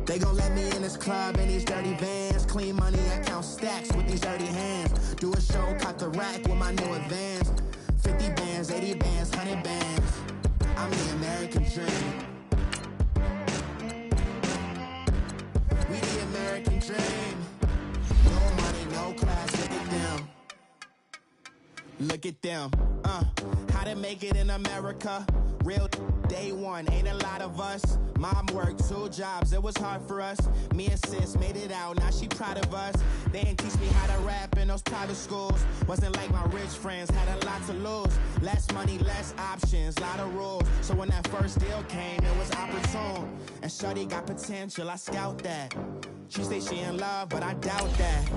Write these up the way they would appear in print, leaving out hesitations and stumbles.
They gon' let me in this club in these dirty vans. Clean money, I count stacks with these dirty hands. Do a show, caught the rack with my new advance. 50 bands, 80 bands, 100 bands. I'm the American dream. We the American dream. No money, no class, look at them. Look at them, how to make it in America. Real day one, ain't a lot of us. Mom worked 2 jobs, it was hard for us. Me and sis made it out, now she proud of us. They didn't teach me how to rap in those private schools. Wasn't like my rich friends, had a lot to lose. Less money, less options, lot of rules. So when that first deal came, it was opportune. And shorty got potential, I scout that. She say she in love, but I doubt that.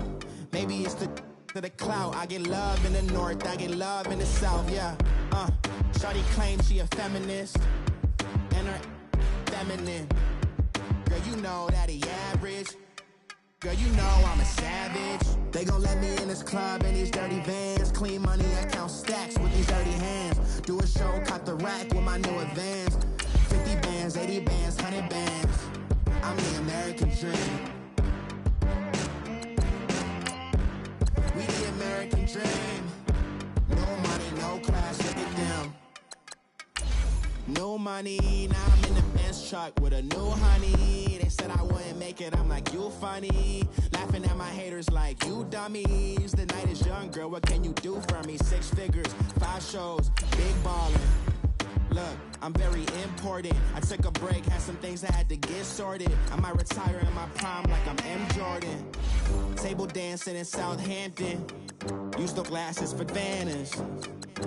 Maybe it's the to the clout. I get love in the north, I get love in the south, yeah. Shorty claims she a feminist, and her feminine. Girl, you know that he average. Girl, you know I'm a savage. They gon' let me in this club in these dirty vans. Clean money, I count stacks with these dirty hands. Do a show, caught the rack with my new advance. 50 bands, 80 bands, 100 bands. I'm the American dream. We the American dream. No money, no class, look at them. No money, now I'm in the Benz truck with a new honey. They said I wouldn't make it, I'm like, you funny. Laughing at my haters like, you dummies. The night is young, girl, what can you do for me? 6 figures, 5 shows, big ballin'. Look, I'm very important. I took a break, had some things I had to get sorted. I might retire in my prime like I'm M. Jordan. Table dancing in Southampton. Use the glasses for Vannas.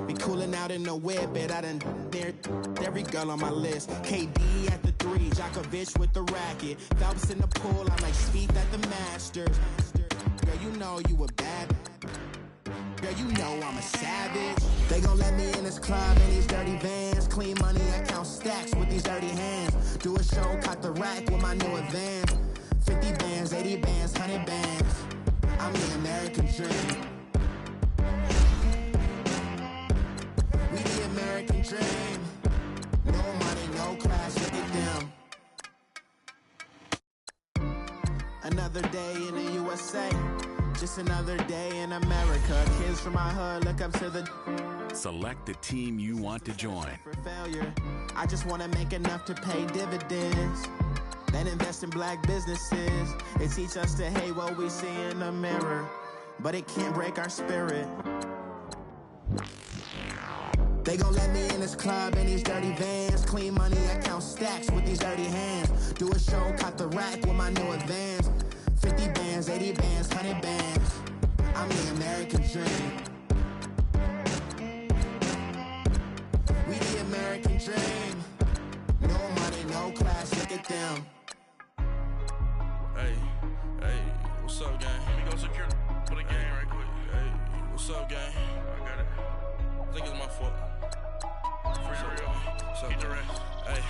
Be cooling out in the whip, but I done dared every girl on my list. KD at the 3, Djokovic with the racket. Phelps in the pool, I'm like Spieth at the Masters. Girl, you know you a bad. Girl, you know I'm a savage. They gon' let me in this club in these dirty vans. Clean money, I count stacks with these dirty hands. Do a show, caught the rack with my new advance. 50 bands, 80 bands, 100 bands. I'm the American dream. We the American dream. No money, no class, look at them. Another day in the USA. Just another day in America. Kids from my hood look up to the. Select the team you want to join. For failure, I just want to make enough to pay dividends. Then invest in black businesses. They teach us to hate what we see in the mirror, but it can't break our spirit. They gon' let me in this club in these dirty vans. Clean money, I count stacks with these dirty hands. Do a show, caught the rack with my new advance. 50 bands, 80 bands, 100 bands. I'm the American dream. We the American dream. No money, no class, look at them. Hey, what's up, gang? Let me go secure for the game right quick. Hey, what's up, gang? I got it. I think it's my fault. What's up, get the rest. Hey,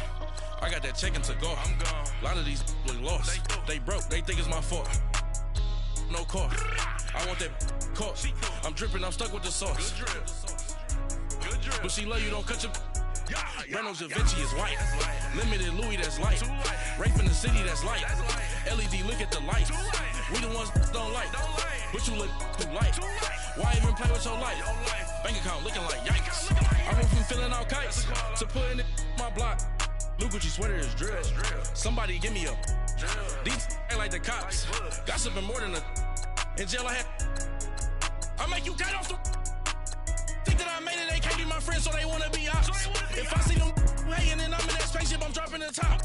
I got that check-in to go. I'm gone. A lot of these look lost. They broke. They think it's my fault. No car. I want that cost. I'm dripping. I'm stuck with the sauce. Good drip. But she love you. Don't cut your. Reynolds Da Vinci is white. Limited Louis, that's light. Rape in the city, that's light. LED, look at the lights. We the ones don't like. But you look too light. Why even play with your life? Bank account looking like yikes. I went from filling out kites to putting it in my block. New Gucci sweater is drill. Somebody give me a. These ain't like the cops. Gossiping more than a. In jail I had. I make you cut off the. Think that I made it, they can't be my friends, so they wanna be ops. If I see them hanging and I'm in that spaceship, I'm dropping the top.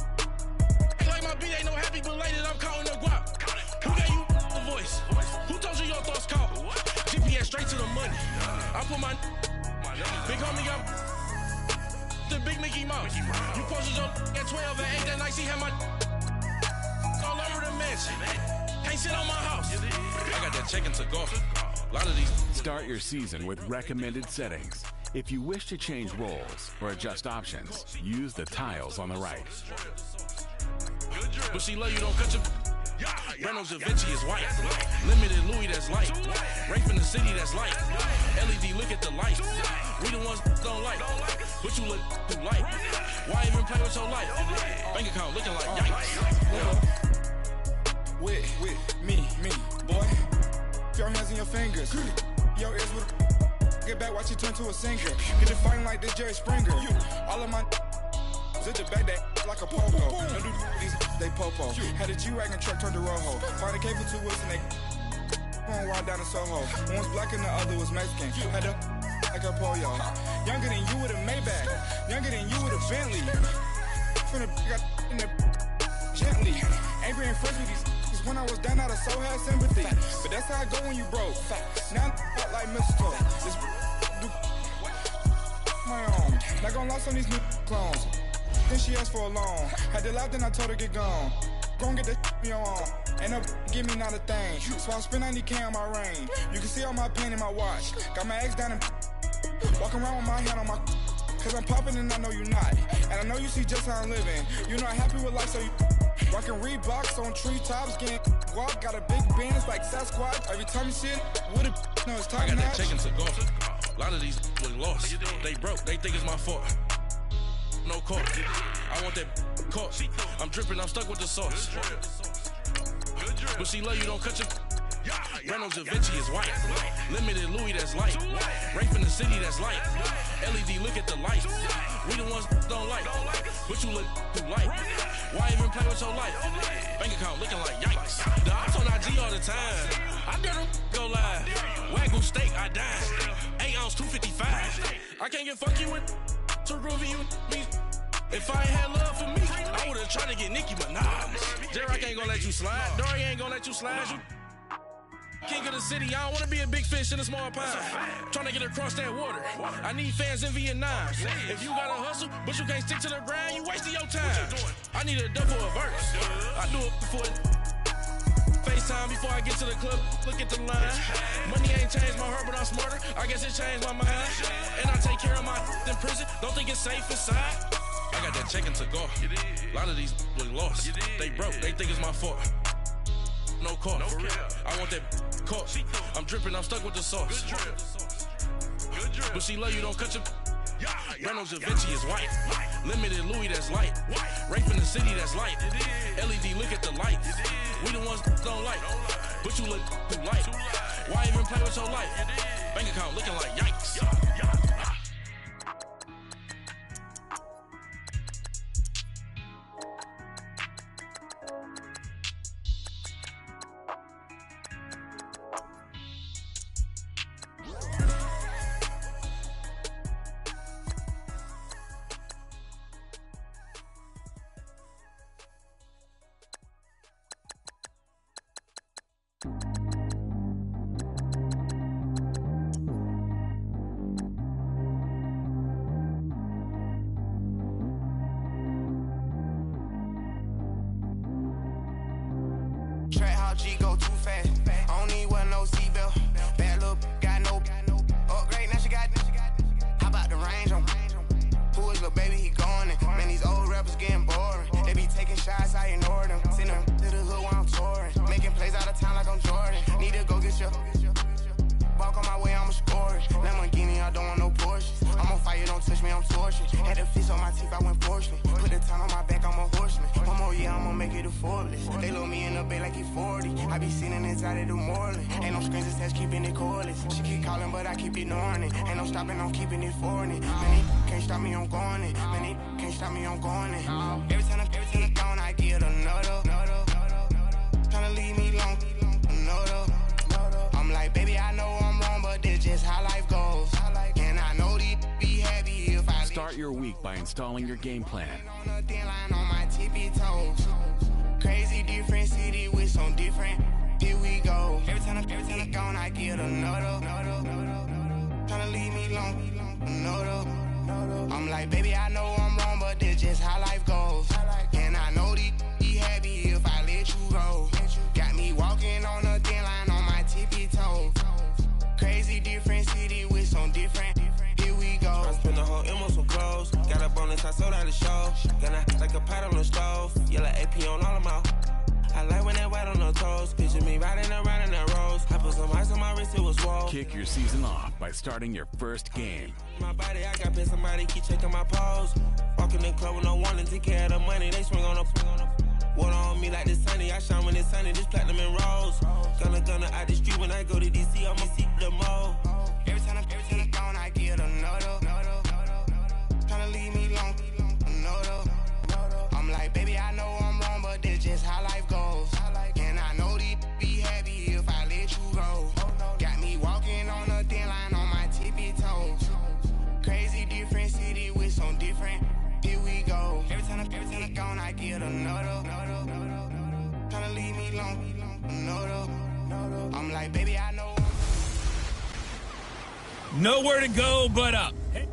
Act like my beat ain't no happy belated, I'm counting the guap. Who gave you the voice? Who told you your thoughts count? GPS straight to the money. I put my big homie up the big Mickey Mouse. You posted your at 12 and 8 that night, she had my all over the mansion. Can't sit on my house. I got that check-in to go. A lot of these. Start your season with recommended settings. If you wish to change roles or adjust options, use the tiles on the right. But she love you, don't cut your. Reynolds Da Vinci is white. Limited Louis, that's light. Rape in the city, that's light. LED, look at the lights. We the ones don't like. But you look too light. Why even play with your life? Bank account looking like yikes. with me, boy. Your hands and your fingers. Your ears with get back, watch you turn to a singer. Get it fighting like this Jerry Springer. All of my zip the back that like a popo. No do these they popo. Had a G-Wagon truck turned to Rojo. Find a cable 2 wheels and they going wild down in Soho. One was black and the other was Mexican. Had a like a pollo. Younger than you with a Maybach. Younger than you with a Bentley. From the got in the gently. Angry and fresh with these when I was down out of so had sympathy. But that's how I go when you broke. Now I'm like mistletoe. This do my own. Not gonna lost on these new clones. Then she asked for a loan. Had to laugh, then I told her get gone. Gon' get that me on. Ain't no give me not a thing. So I spend 90K on my ring. You can see all my pain in my watch. Got my ex down and walking around with my hand on my. Cause I'm popping and I know you not. And I know you see just how I'm living. You're not happy with life, so you rockin' Reeboks on treetops, getting guap. Got a big band, it's like Sasquatch. Every time you see it, with a no, it's top I got notch. that chicken to go. A lot of these was lost. They broke, they think it's my fault. No court. I want that caught. I'm dripping, I'm stuck with the sauce. But she love you, don't cut your. Reynolds Da Vinci is white. Limited Louis, that's light. Rape in the city, that's light. LED, look at the lights. We the ones don't like. But you look too light. Why even play with your life? Bank account looking like yikes. The ops on IG all the time. I dare them go live. Wagyu steak, I died. 8 ounce, 255. I can't get fuck you with to groovy you me. If I ain't had love for me, I would've tried to get Nicki Minaj. J-Rock ain't gonna let you slide. Dory ain't gonna let you slide. You king of the city, I don't wanna be a big fish in a small pond. Trying to get across that water. I need fans in Vietnam. If you gotta hustle, but you can't stick to the grind, you wasting your time. I need a dub for a verse. I do it for FaceTime before I get to the club. Look at the line. Money ain't changed my heart, but I'm smarter. I guess it changed my mind. And I take care of my in prison. Don't think it's safe inside. I got that chicken to go. A lot of these was lost. They broke, they think it's my fault. No court. I want that caught. I'm dripping, I'm stuck with the sauce. But she love you, don't cut your. Reynolds Da Vinci is white. Limited Louis, that's light. Rape in the city, that's light. LED, look at the lights. We the ones don't like. But you look too light. Why even play with your life? Bank account looking like yikes. G go too fast. I don't need one no seatbelt. Bad little got no upgrade. Now she got. How about the range on? Who is the baby? He going in. Man, these old rappers getting boring. They be taking shots, I ignore them. Send them to the hood while I'm touring. Making plays out of town like I'm Jordan. Need to go get your. Walk on my way, I'ma score it. Lamborghini, I don't want no Porsches. I'm on fire, don't touch me, I'm tortured. Had the fish on my teeth, I went fortunate. Put the time on my back, I'm a horseman. One more year, I'ma make it a Forbes. They load me in the bay like he 40. I be sitting inside of the Moreland. Ain't no screens attached, keeping it cordless. She keep calling, but I keep ignoring it. Ain't no stopping, I'm keeping it foreign it. Man, they can't stop me, I'm going it. Man, they can't stop me, I'm going it. Every time I'm gone, I get another. Tryna leave me alone, another. I'm like, baby, I know I'm wrong, but this just how life goes. And I know they'd be happy if I Start your week by installing your game plan. on a thin line on my tippy toes. Crazy different city with some different. Here we go. Every time I'm gone, I get another. Tryna leave me alone, another. I'm like, baby, I know I'm wrong, but this just how life goes. And I know they'd be happy if I let you go. Got me walking on a thin line on my tippy toes. Crazy different city with some different. Here we go. I spent the whole M on some clothes. Got up on this, I sold out the show. Gonna like a pot on the stove. Yellow AP on all of my. I like when that white on the toes. Picture me riding around in that rose. I put some ice on my wrist, it was swole. Kick your season off by starting your first game. My body, I got pissed, somebody keep checking my pose. Walking in the club with no warning, take care of the money. They swing on the. What on me? me like the sunny. I shine when it's sunny. This platinum and rose. Gonna out the street when I go to DC. I'ma see the mall. Every time I'm gone, I get another. Tryna leave me alone, another. I'm like, baby, I know I'm wrong, but that's just how life goes. And I know these be happy if I let you go. Got me walking on a thin line on my tippy toes. Crazy different city with some different. Here we go. Every time I'm gone, I get another. Tryna leave me alone, another. I'm like, baby, I know. Nowhere to go but up. Hey.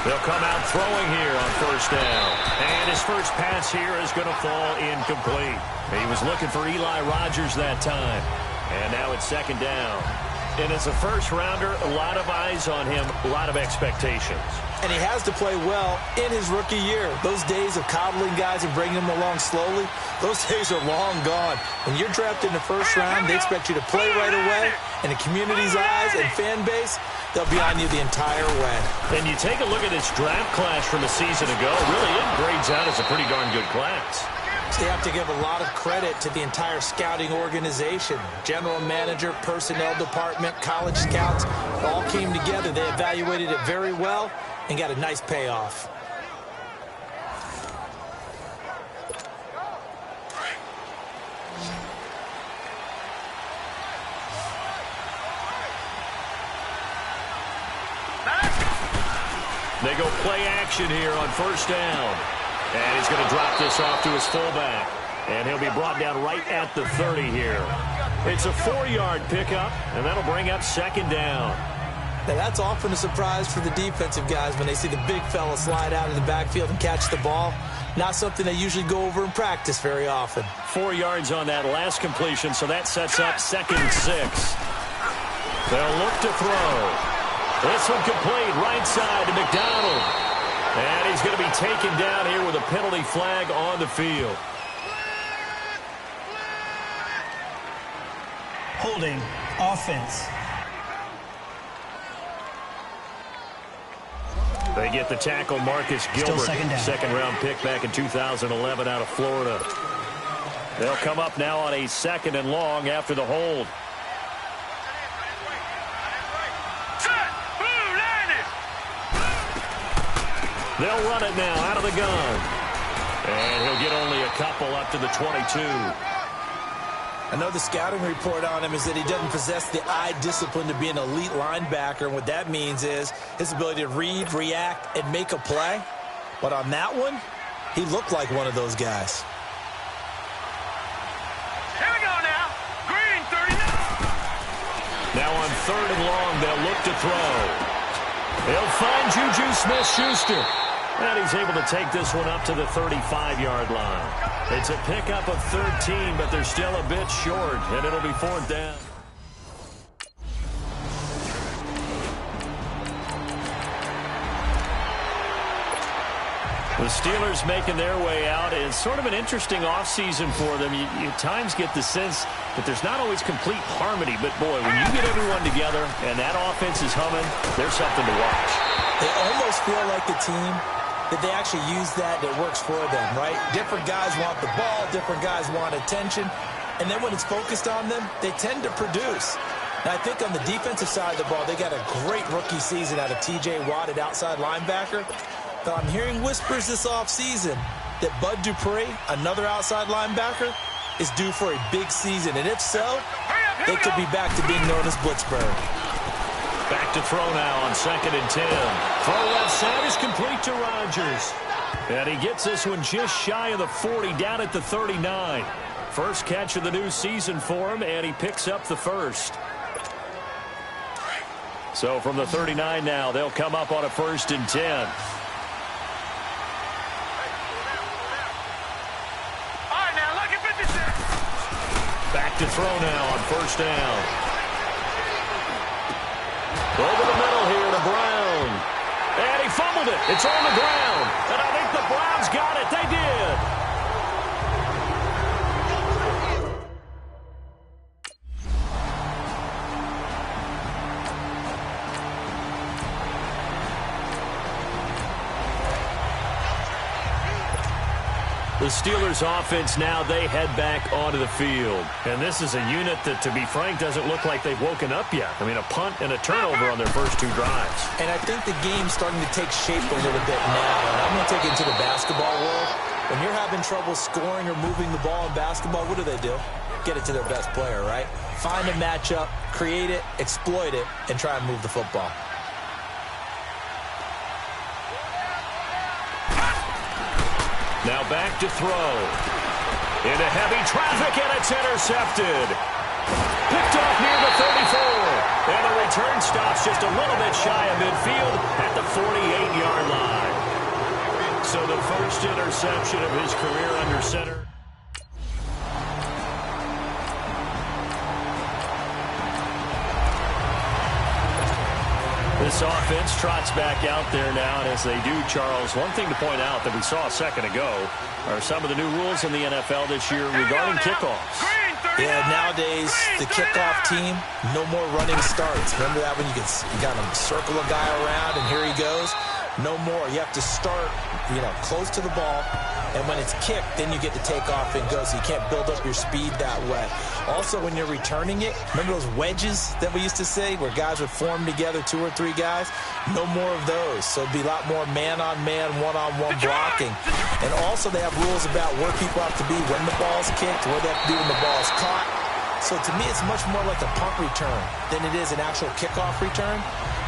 They'll come out throwing here on first down. And his first pass here is going to fall incomplete. He was looking for Eli Rogers that time. And now it's second down. And as a first-rounder, a lot of eyes on him, a lot of expectations. And he has to play well in his rookie year. Those days of coddling guys and bringing them along slowly, those days are long gone. When you're drafted in the first round, they expect you to play right away. And the community's eyes and fan base, they'll be on you the entire way. And you take a look at this draft class from a season ago, really it grades out as a pretty darn good class. So you have to give a lot of credit to the entire scouting organization. General manager, personnel department, college scouts, all came together. They evaluated it very well and got a nice payoff. They go play action here on first down. And he's going to drop this off to his fullback. And he'll be brought down right at the 30 here. It's a 4-yard pickup, and that'll bring up second down. Now that's often a surprise for the defensive guys when they see the big fella slide out of the backfield and catch the ball. Not something they usually go over in practice very often. 4 yards on that last completion, so that sets up second and 6. They'll look to throw. This one complete, right side to McDonald. And he's going to be taken down here with a penalty flag on the field. Holding, offense. They get the tackle, Marcus Gilbert, second-round pick back in 2011 out of Florida. They'll come up now on a second and long after the hold. They'll run it now out of the gun. And he'll get only a couple up to the 22. I know the scouting report on him is that he doesn't possess the eye discipline to be an elite linebacker. And what that means is his ability to read, react, and make a play. But on that one, he looked like one of those guys. Here we go now. Green, 39. Now on third and long, they'll look to throw. He'll find Juju Smith-Schuster. And he's able to take this one up to the 35-yard line. It's a pickup of 13, but they're still a bit short, and it'll be fourth down. The Steelers making their way out. It's sort of an interesting offseason for them. You at times get the sense that there's not always complete harmony, but boy, when you get everyone together and that offense is humming, there's something to watch. They almost feel like the team that they actually use that works for them, right? Different guys want the ball, different guys want attention, and then when it's focused on them, they tend to produce. Now, I think on the defensive side of the ball, they got a great rookie season out of T.J. Watt at outside linebacker. But I'm hearing whispers this offseason that Bud Dupree, another outside linebacker, is due for a big season. And if so, they could be back to being known as Blitzburg. Back to throw now on second and 10. Throw left side is complete to Rodgers. And he gets this one just shy of the 40, down at the 39. First catch of the new season for him, and he picks up the first. So from the 39 now, they'll come up on a first and 10. to throw now on first down. Over the middle here to Brown. And he fumbled it. It's on the ground. And I think the Browns got it. They did. The Steelers offense now, they head back onto the field. And this is a unit that, to be frank, doesn't look like they've woken up yet. I mean, a punt and a turnover on their first two drives. And I think the game's starting to take shape a little bit now. And I'm going to take it into the basketball world. When you're having trouble scoring or moving the ball in basketball, what do? Get it to their best player, right? Find a matchup, create it, exploit it, and try and move the football. Now back to throw. Into heavy traffic, and it's intercepted. Picked off near the 34. And the return stops just a little bit shy of midfield at the 48-yard line. So the first interception of his career under center. This offense trots back out there now, and as they do, Charles, one thing to point out that we saw a second ago are some of the new rules in the NFL this year regarding kickoffs. Yeah, nowadays, the kickoff team, no more running starts. Remember that when you got to circle a guy around, and here he goes? No more. You have to start, close to the ball, and when it's kicked, then you get to take off and go, so you can't build up your speed that way. Also, when you're returning it, remember those wedges that we used to say where guys would form together, 2 or 3 guys? No more of those. So it'd be a lot more man-on-man, one-on-one blocking. And also, they have rules about where people have to be when the ball's kicked, what they have to do when the ball's caught. So to me, it's much more like a punt return than it is an actual kickoff return.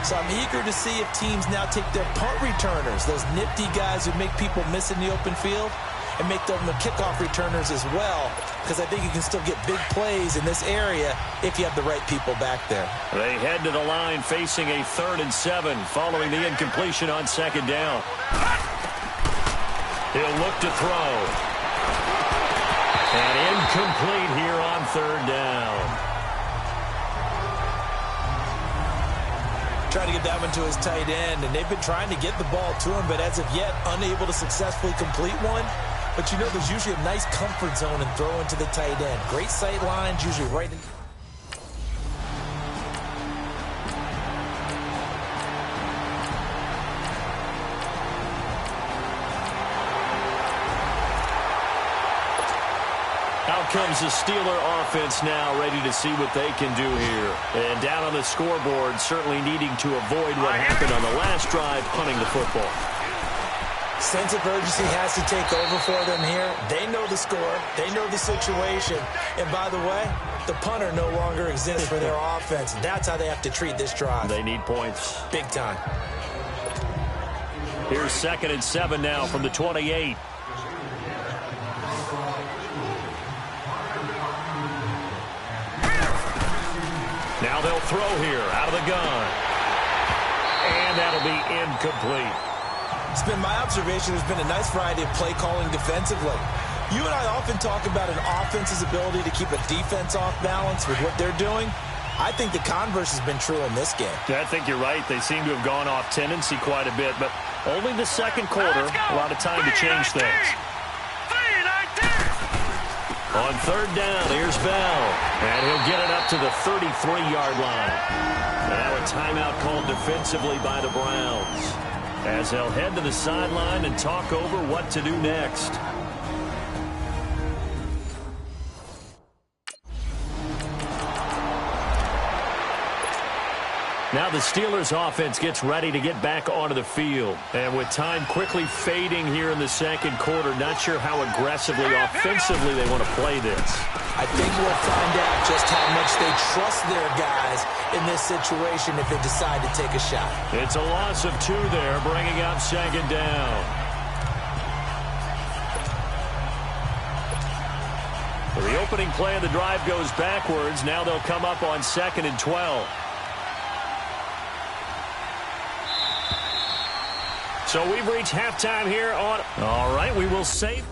So I'm eager to see if teams now take their punt returners, those nifty guys who make people miss in the open field, and make them the kickoff returners as well, because I think you can still get big plays in this area if you have the right people back there. They head to the line facing a 3rd and 7 following the incompletion on second down. He'll look to throw. And incomplete here on 3rd down. Trying to get that one to his tight end, and they've been trying to get the ball to him, but as of yet, unable to successfully complete one. But there's usually a nice comfort zone and throw into the tight end. Great sight lines, usually right in. Out comes the Steeler offense now, ready to see what they can do here. And down on the scoreboard, certainly needing to avoid what happened on the last drive, punting the football. Sense of urgency has to take over for them here. They know the score. They know the situation. And by the way, the punter no longer exists for their offense. That's how they have to treat this drive. They need points. Big time. Here's 2nd and 7 now from the 28. Now they'll throw here out of the gun. And that'll be incomplete. It's been my observation there's been a nice variety of play calling defensively. You and I often talk about an offense's ability to keep a defense off balance with what they're doing. I think the converse has been true in this game. Yeah, I think you're right. They seem to have gone off tendency quite a bit, but only the second quarter, a lot of time to change things. On 3rd down, here's Bell. And he'll get it up to the 33-yard line. Now a timeout called defensively by the Browns, as they'll head to the sideline and talk over what to do next. Now the Steelers offense gets ready to get back onto the field. And with time quickly fading here in the second quarter, not sure how aggressively, offensively they want to play this. I think we'll find out just how much they trust their guys in this situation if they decide to take a shot. It's a loss of 2 there, bringing up 2nd down. Well, the opening play of the drive goes backwards. Now they'll come up on 2nd and 12. So we've reached halftime here on... All right, we will save...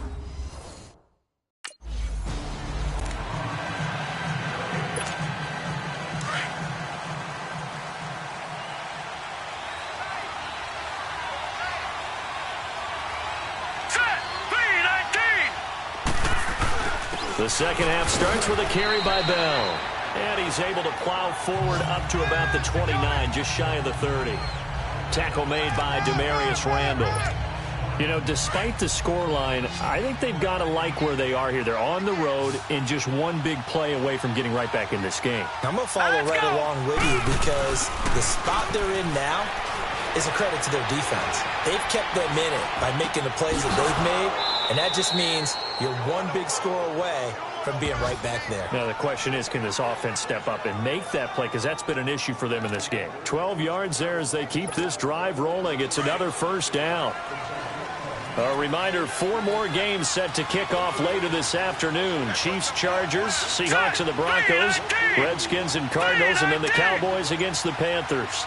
The second half starts with a carry by Bell. And he's able to plow forward up to about the 29, just shy of the 30. Tackle made by Demarius Randall. You know, despite the scoreline, I think they've got to like where they are here. They're on the road and just one big play away from getting right back in this game. I'm going to follow right along with you because the spot they're in now is a credit to their defense. They've kept them in it by making the plays that they've made, and that just means you're one big score away from being right back there. Now the question is, can this offense step up and make that play? Because that's been an issue for them in this game. 12 yards there as they keep this drive rolling. It's another first down. A reminder, 4 more games set to kick off later this afternoon. Chiefs, Chargers, Seahawks and the Broncos, Redskins and Cardinals, and then the Cowboys against the Panthers.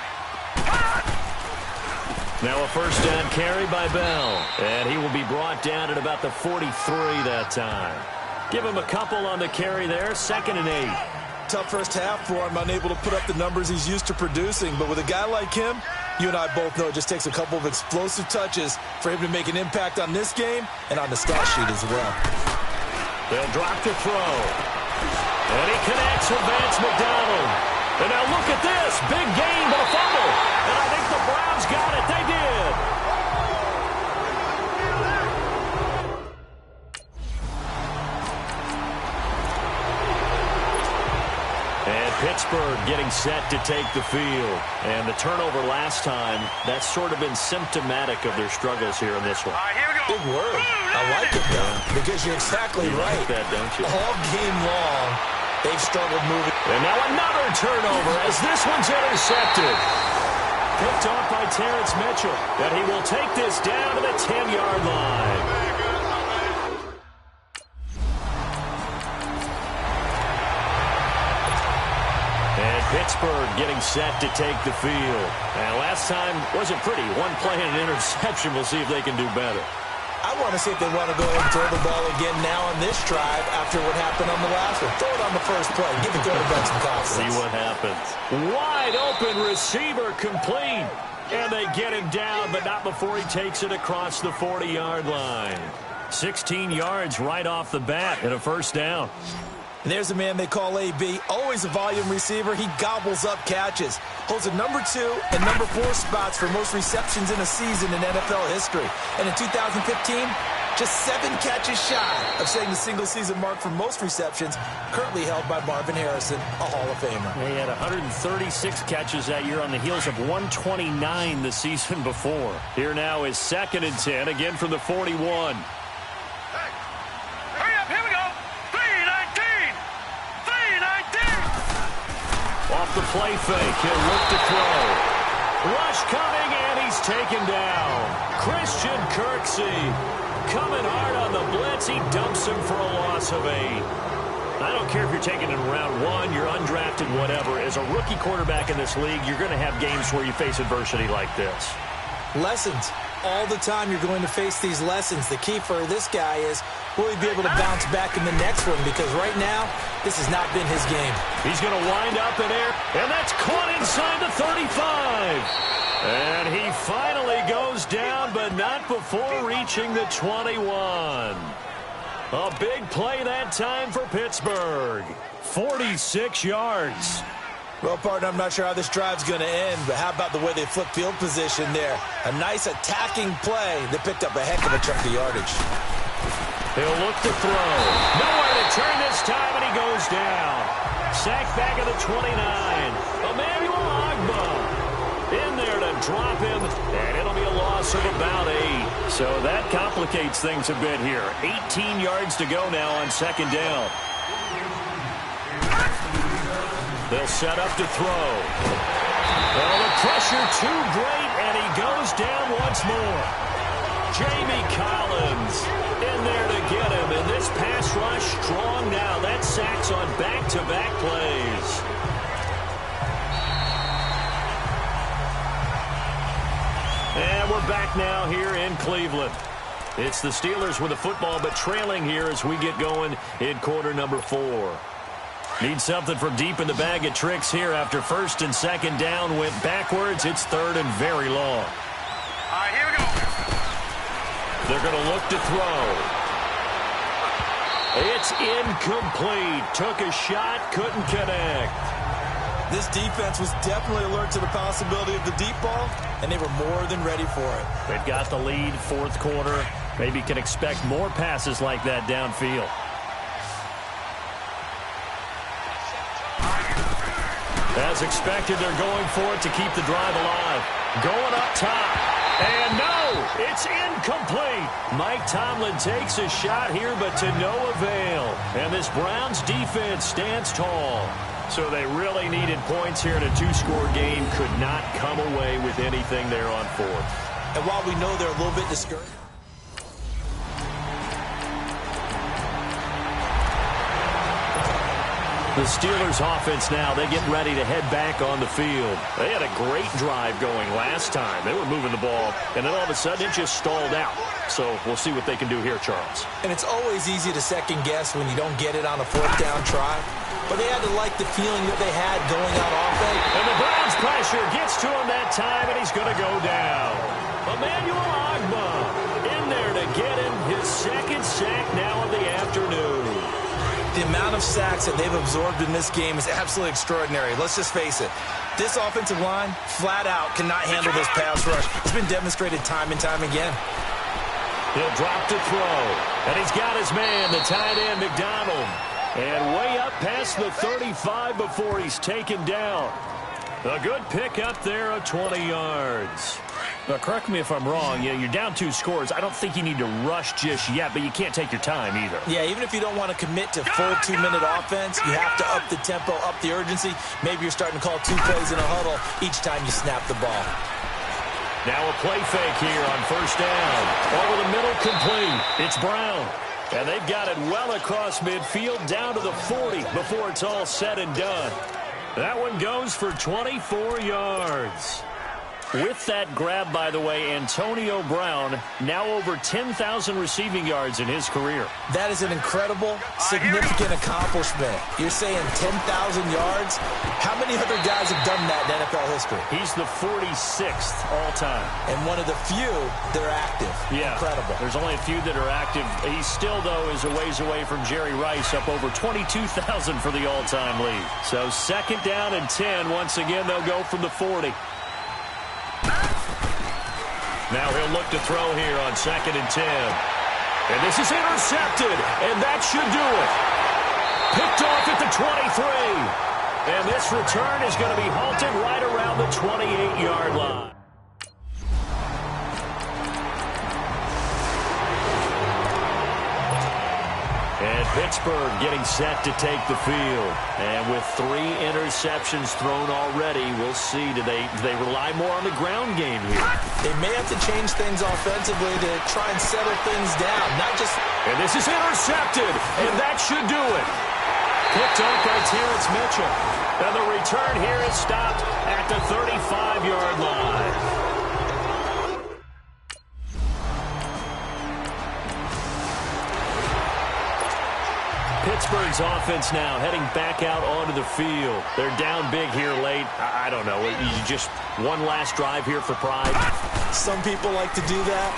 Now a first down carry by Bell. And he will be brought down at about the 43 that time. Give him a couple on the carry there. 2nd and 8. Tough first half for him, unable to put up the numbers he's used to producing. But with a guy like him, you and I both know it just takes a couple of explosive touches for him to make an impact on this game and on the stat sheet as well. They'll drop to throw. And he connects with Vance McDonald. And now look at this. Big gain, but a fumble. And I think the Browns got it. They did. And Pittsburgh getting set to take the field. And the turnover last time, that's sort of been symptomatic of their struggles here in this one. Big word. I like it, though, because you're exactly right. Like that, don't you? All game long, they've struggled moving. And now another turnover as this one's intercepted. Picked off by Terrence Mitchell. And he will take this down to the 10-yard line. And Pittsburgh getting set to take the field. And last time wasn't pretty. One play and an interception. We'll see if they can do better. I want to see if they want to go ahead and throw the ball again now on this drive after what happened on the last one. Throw it on the first play. Give the quarterback some confidence. See what happens. Wide open receiver complete. And they get him down, but not before he takes it across the 40-yard line. 16 yards right off the bat and a first down. And there's a man they call AB, always a volume receiver. He gobbles up catches. Holds a number 2 and number 4 spots for most receptions in a season in NFL history. And in 2015, just 7 catches shy of setting the single-season mark for most receptions, currently held by Marvin Harrison, a Hall of Famer. He had 136 catches that year on the heels of 129 the season before. Here now is 2nd and 10, again from the 41. Off the play fake, he'll look to throw. Rush coming, and he's taken down. Christian Kirksey coming hard on the blitz. He dumps him for a loss of 8. I don't care if you're taking it in round 1, you're undrafted, whatever. As a rookie quarterback in this league, you're going to have games where you face adversity like this. Lessons. All the time you're going to face these lessons. The key for this guy is, will he be able to bounce back in the next one? Because right now, this has not been his game. He's going to wind up in air, and that's caught inside the 35. And he finally goes down, but not before reaching the 21. A big play that time for Pittsburgh. 46 yards. Well, partner, I'm not sure how this drive's going to end, but how about the way they flip field position there? A nice attacking play that picked up a heck of a chunk of yardage. He'll look to throw. Nowhere to turn this time, and he goes down. Sacked back at the 29. Emmanuel Agba in there to drop him, and it'll be a loss of about 8. So that complicates things a bit here. 18 yards to go now on 2nd down. They'll set up to throw. Well, the pressure too great, and he goes down once more. Jamie Collins in there to get him, and this pass rush strong now. That sacks on back-to-back plays. And we're back now here in Cleveland. It's the Steelers with the football, but trailing here as we get going in quarter number 4. Need something from deep in the bag of tricks here after 1st and 2nd down went backwards. It's 3rd and very long. All right, here we go. They're going to look to throw. It's incomplete. Took a shot, couldn't connect. This defense was definitely alert to the possibility of the deep ball, and they were more than ready for it. They've got the lead, fourth quarter. Maybe can expect more passes like that downfield. As expected, they're going for it to keep the drive alive. Going up top. And no, it's incomplete. Mike Tomlin takes a shot here, but to no avail. And this Browns defense stands tall. So they really needed points here in a two-score game. Could not come away with anything there on fourth. And while we know they're a little bit discouraged, the Steelers offense now, they get ready to head back on the field. They had a great drive going last time. They were moving the ball, and then all of a sudden it just stalled out. So we'll see what they can do here, Charles. And it's always easy to second guess when you don't get it on a fourth down try. But they had to like the feeling that they had going out offense. And the Browns pressure gets to him that time, and he's going to go down. Emmanuel Ogbah in there to get him his second sack now of the afternoon. The amount of sacks that they've absorbed in this game is absolutely extraordinary. Let's just face it. This offensive line, flat out, cannot handle this pass rush. It's been demonstrated time and time again. He'll drop to throw. And he's got his man, the tight end, McDonald. And way up past the 35 before he's taken down. A good pick up there of 20 yards. Now, correct me if I'm wrong. Yeah, you're down 2 scores. I don't think you need to rush just yet, but you can't take your time either. Yeah, even if you don't want to commit to full 2-minute offense, you have to up the tempo, up the urgency. Maybe you're starting to call 2 plays in a huddle each time you snap the ball. Now a play fake here on first down. Over the middle, complete. It's Brown. And they've got it well across midfield down to the 40 before it's all said and done. That one goes for 24 yards. With that grab, by the way, Antonio Brown now over 10,000 receiving yards in his career. That is an incredible, significant accomplishment. You're saying 10,000 yards? How many other guys have done that in NFL history? He's the 46th all-time. And one of the few that are active. Yeah. Incredible. There's only a few that are active. He still, though, is a ways away from Jerry Rice, up over 22,000 for the all-time lead. So second down and 10. Once again, they'll go from the 40. Now he'll look to throw here on second and 10. And this is intercepted, and that should do it. Picked off at the 23. And this return is going to be halted right around the 28-yard line. And Pittsburgh getting set to take the field. And with 3 interceptions thrown already, we'll see. Do they rely more on the ground game here? They may have to change things offensively to try and settle things down. Not just... And this is intercepted, and that should do it. Picked up by Terrence Mitchell. And the return here is stopped at the 35-yard line. Pittsburgh's offense now heading back out onto the field. They're down big here late. I don't know. You just one last drive here for pride? Some people like to do that.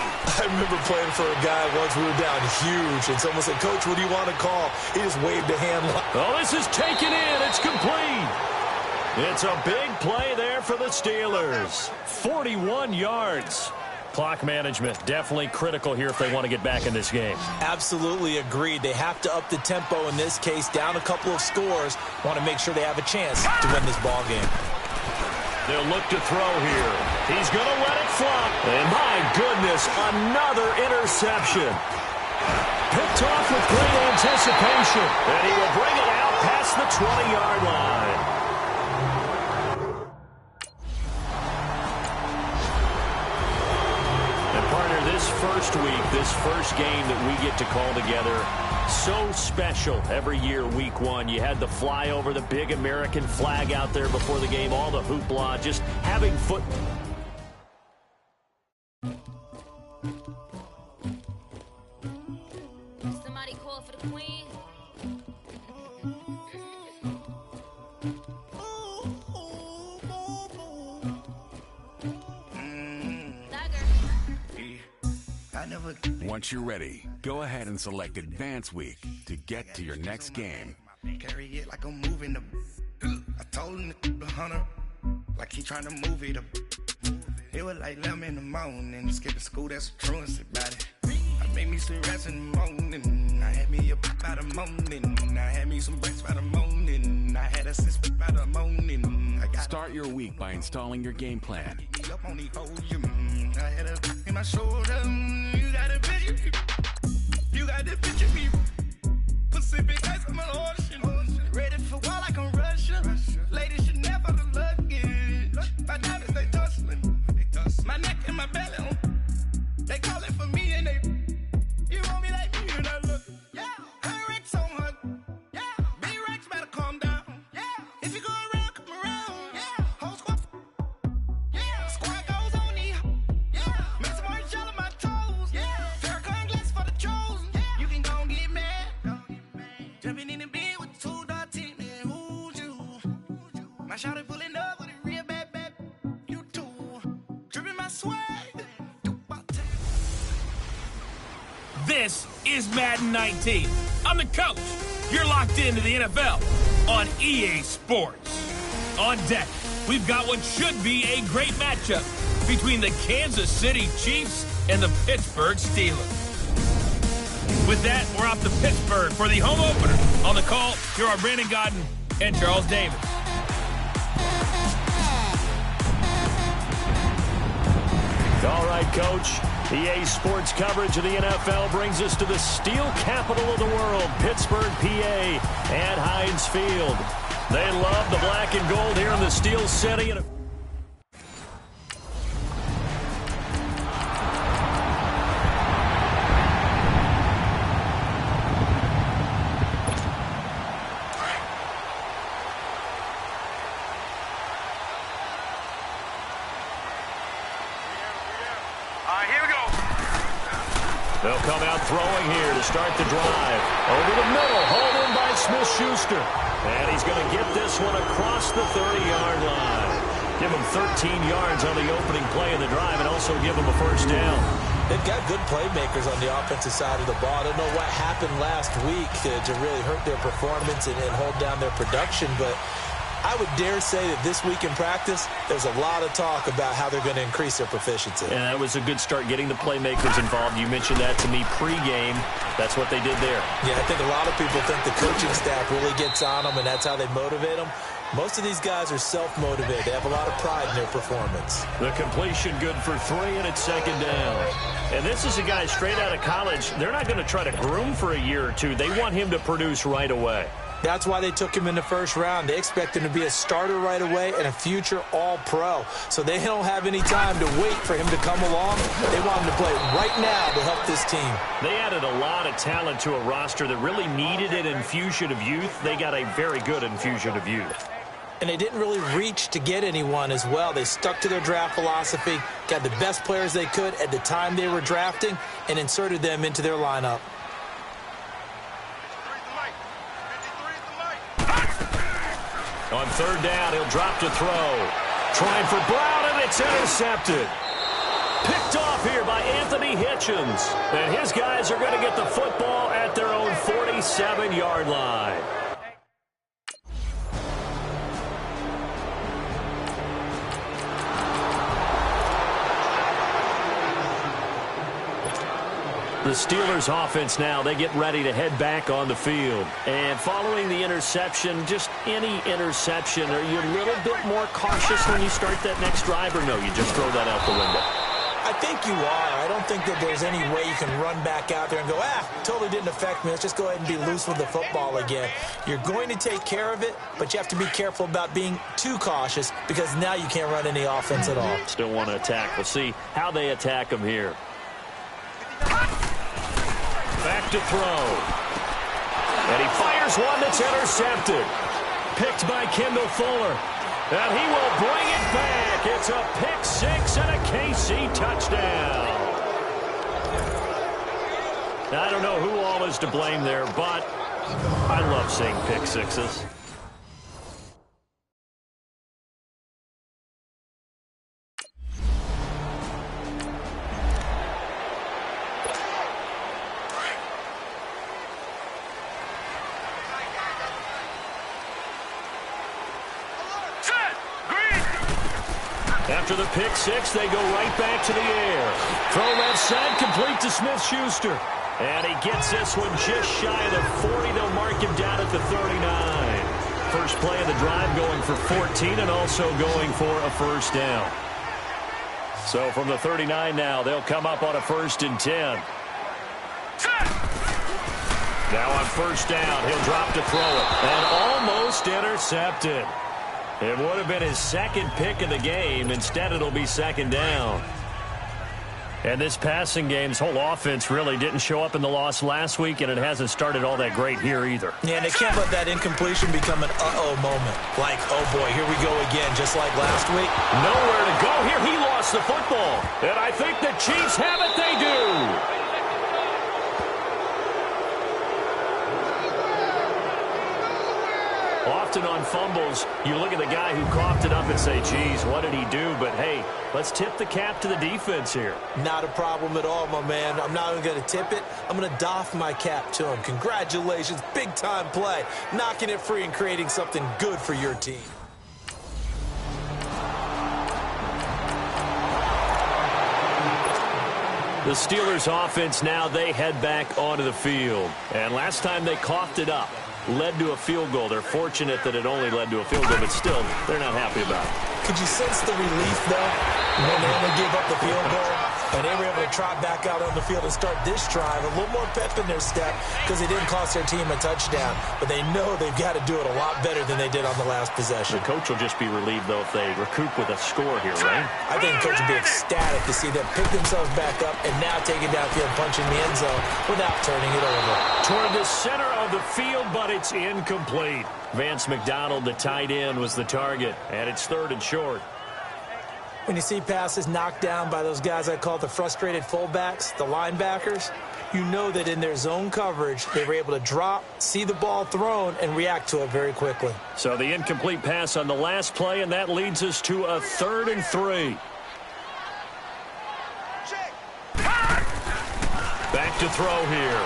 I remember playing for a guy once. We were down huge, and someone said, "Coach, what do you want to call?" He just waved a hand. Oh, this is taken in. It's complete. It's a big play there for the Steelers. 41 yards. Clock management definitely critical here if they want to get back in this game. Absolutely agreed. They have to up the tempo in this case, down a couple of scores. Want to make sure they have a chance to win this ball game. They'll look to throw here. He's going to let it fly. And my goodness, another interception. Picked off with great anticipation. And he will bring it out past the 20-yard line. This first week, this first game that we get to call together, so special every year, week 1. You had the flyover, the big American flag out there before the game, all the hoopla, just having foot. Somebody call for the queen. never. Once you're ready, go ahead and select Advance Week to get to your next game. Carry it like I'm moving the. I told him the hunter, like he trying to move it up. It was like 11 in the morning, skipping school, that's a truancy about it. I made me some rest in the morning. I had me a by the morning. I had me some breaks by the morning. I had a sis by the morning. Start your week by installing your game plan. Up on the podium. I had a in my shoulder. You got a picture. You got the picture, people. Pacific ice on my ocean. Ready for war like I'm Russian. Ladies should never the luggage. My diamonds, they tussling. My neck and my belly. They call it for me and they. You want me like me and I look. Yeah. Her Rex on her. Yeah. B-Rex better calm down. Yeah. If you go around, come around. Yeah. Whole squad. Yeah. Squad goes on me. Yeah. Make some more gel on my toes. Yeah. Farrakhan glass for the chosen. Yeah. You can go and get mad. Jumping in the bed with 2 dark teeth. Man, who's you? My shawty pulling up with a real bad. You too. Dripping my swag. This is Madden 19. I'm the coach. You're locked into the NFL on EA Sports. On deck, we've got what should be a great matchup between the Kansas City Chiefs and the Pittsburgh Steelers. With that, we're off to Pittsburgh for the home opener. On the call, here are Brandon Godden and Charles Davis. All right, Coach. EA Sports coverage of the NFL brings us to the steel capital of the world, Pittsburgh, PA, at Heinz Field. They love the black and gold here in the Steel City. They'll come out throwing here to start the drive. Over the middle, hauled in by Smith-Schuster. And he's going to get this one across the 30-yard line. Give him 13 yards on the opening play of the drive and also give him a first down. They've got good playmakers on the offensive side of the ball. I don't know what happened last week to really hurt their performance and hold down their production, but I would dare say that this week in practice, there's a lot of talk about how they're going to increase their proficiency. And that was a good start getting the playmakers involved. You mentioned that to me pregame. That's what they did there. Yeah, I think a lot of people think the coaching staff really gets on them, and that's how they motivate them. Most of these guys are self-motivated. They have a lot of pride in their performance. The completion good for 3, and it's second down. And this is a guy straight out of college. They're not going to try to groom for a year or two. They want him to produce right away. That's why they took him in the first round. They expect him to be a starter right away and a future all-pro. So they don't have any time to wait for him to come along. They want him to play right now to help this team. They added a lot of talent to a roster that really needed an infusion of youth. They got a very good infusion of youth. And they didn't really reach to get anyone as well. They stuck to their draft philosophy, got the best players they could at the time they were drafting, and inserted them into their lineup. On third down, he'll drop to throw. Trying for Brown, and it's intercepted. Picked off here by Anthony Hitchens. And his guys are going to get the football at their own 47-yard line. The Steelers offense now, they get ready to head back on the field. And following the interception, just any interception, are you a little bit more cautious when you start that next drive, or no, you just throw that out the window? I think you are. I don't think that there's any way you can run back out there and go, totally didn't affect me. Let's just go ahead and be loose with the football again. You're going to take care of it, but you have to be careful about being too cautious because now you can't run any offense at all. Still want to attack. We'll see how they attack them here. Back to throw. And he fires one that's intercepted. Picked by Kendall Fuller. And he will bring it back. It's a pick six and a KC touchdown. Now, I don't know who all is to blame there, but I love seeing pick sixes. After the pick six, they go right back to the air. Throw left side, complete to Smith-Schuster. And he gets this one just shy of the 40. They'll mark him down at the 39. First play of the drive going for 14 and also going for a first down. So from the 39 now, they'll come up on a 1st and 10. Now on first down, he'll drop to throw it. And almost intercepted. It would have been his second pick of the game. Instead, it'll be 2nd down. And this passing game's whole offense really didn't show up in the loss last week, and it hasn't started all that great here either. Yeah, and they can't let that incompletion become an uh-oh moment. Like, oh boy, here we go again, just like last week. Nowhere to go here. He lost the football. And I think the Chiefs have it. They do. Often on fumbles, you look at the guy who coughed it up and say, geez, what did he do? But, hey, let's tip the cap to the defense here. Not a problem at all, my man. I'm not even going to tip it. I'm going to doff my cap to him. Congratulations, big-time play. Knocking it free and creating something good for your team. The Steelers' offense now, they head back onto the field. And last time they coughed it up, led to a field goal. They're fortunate that it only led to a field goal, but still, they're not happy about it. Could you sense the relief, though, when they only gave up the field goal? And they were able to trot back out on the field and start this drive. A little more pep in their step because they didn't cost their team a touchdown. But they know they've got to do it a lot better than they did on the last possession. The coach will just be relieved, though, if they recoup with a score here, right? I think the coach will be ecstatic to see them pick themselves back up and now take it downfield, punching the end zone without turning it over. Toward the center of the field, but it's incomplete. Vance McDonald, the tight end, was the target, and it's 3rd and short. When you see passes knocked down by those guys I call the frustrated fullbacks, the linebackers, you know that in their zone coverage, they were able to drop, see the ball thrown, and react to it very quickly. So the incomplete pass on the last play, and that leads us to a 3rd and 3. Back to throw here.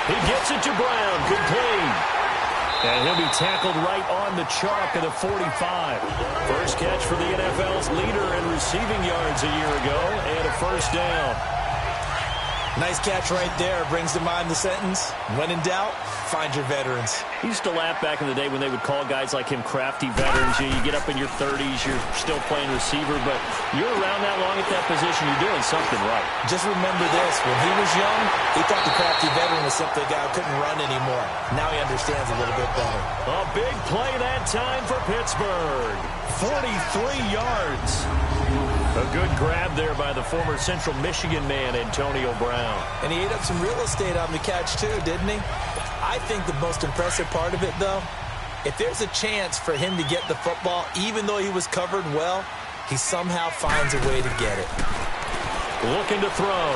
He gets it to Brown, complete. And he'll be tackled right on the chalk of the 45. First catch for the NFL's leader in receiving yards a year ago, and a first down. Nice catch right there. Brings to mind the sentence, when in doubt, find your veterans. He used to laugh back in the day when they would call guys like him crafty veterans. You get up in your 30s, you're still playing receiver, but you're around that long at that position, you're doing something right. Just remember this, when he was young, he thought the crafty veteran was simply a guy who couldn't run anymore. Now he understands a little bit better. A big play that time for Pittsburgh. 43 yards. A good grab there by the former Central Michigan man, Antonio Brown. And he ate up some real estate on the catch, too, didn't he? I think the most impressive part of it, though, if there's a chance for him to get the football, even though he was covered well, he somehow finds a way to get it. Looking to throw.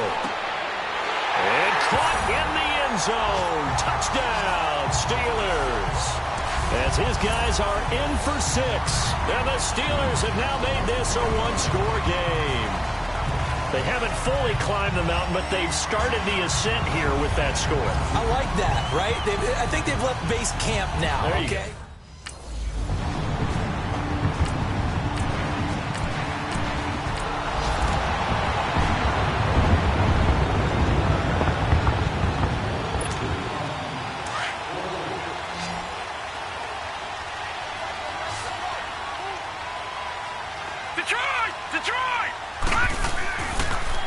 And caught in the end zone. Touchdown, Steelers. As his guys are in for 6. And the Steelers have now made this a one-score game. They haven't fully climbed the mountain, but they've started the ascent here with that score. I like that, right? I think they've left base camp now, there you okay? Go.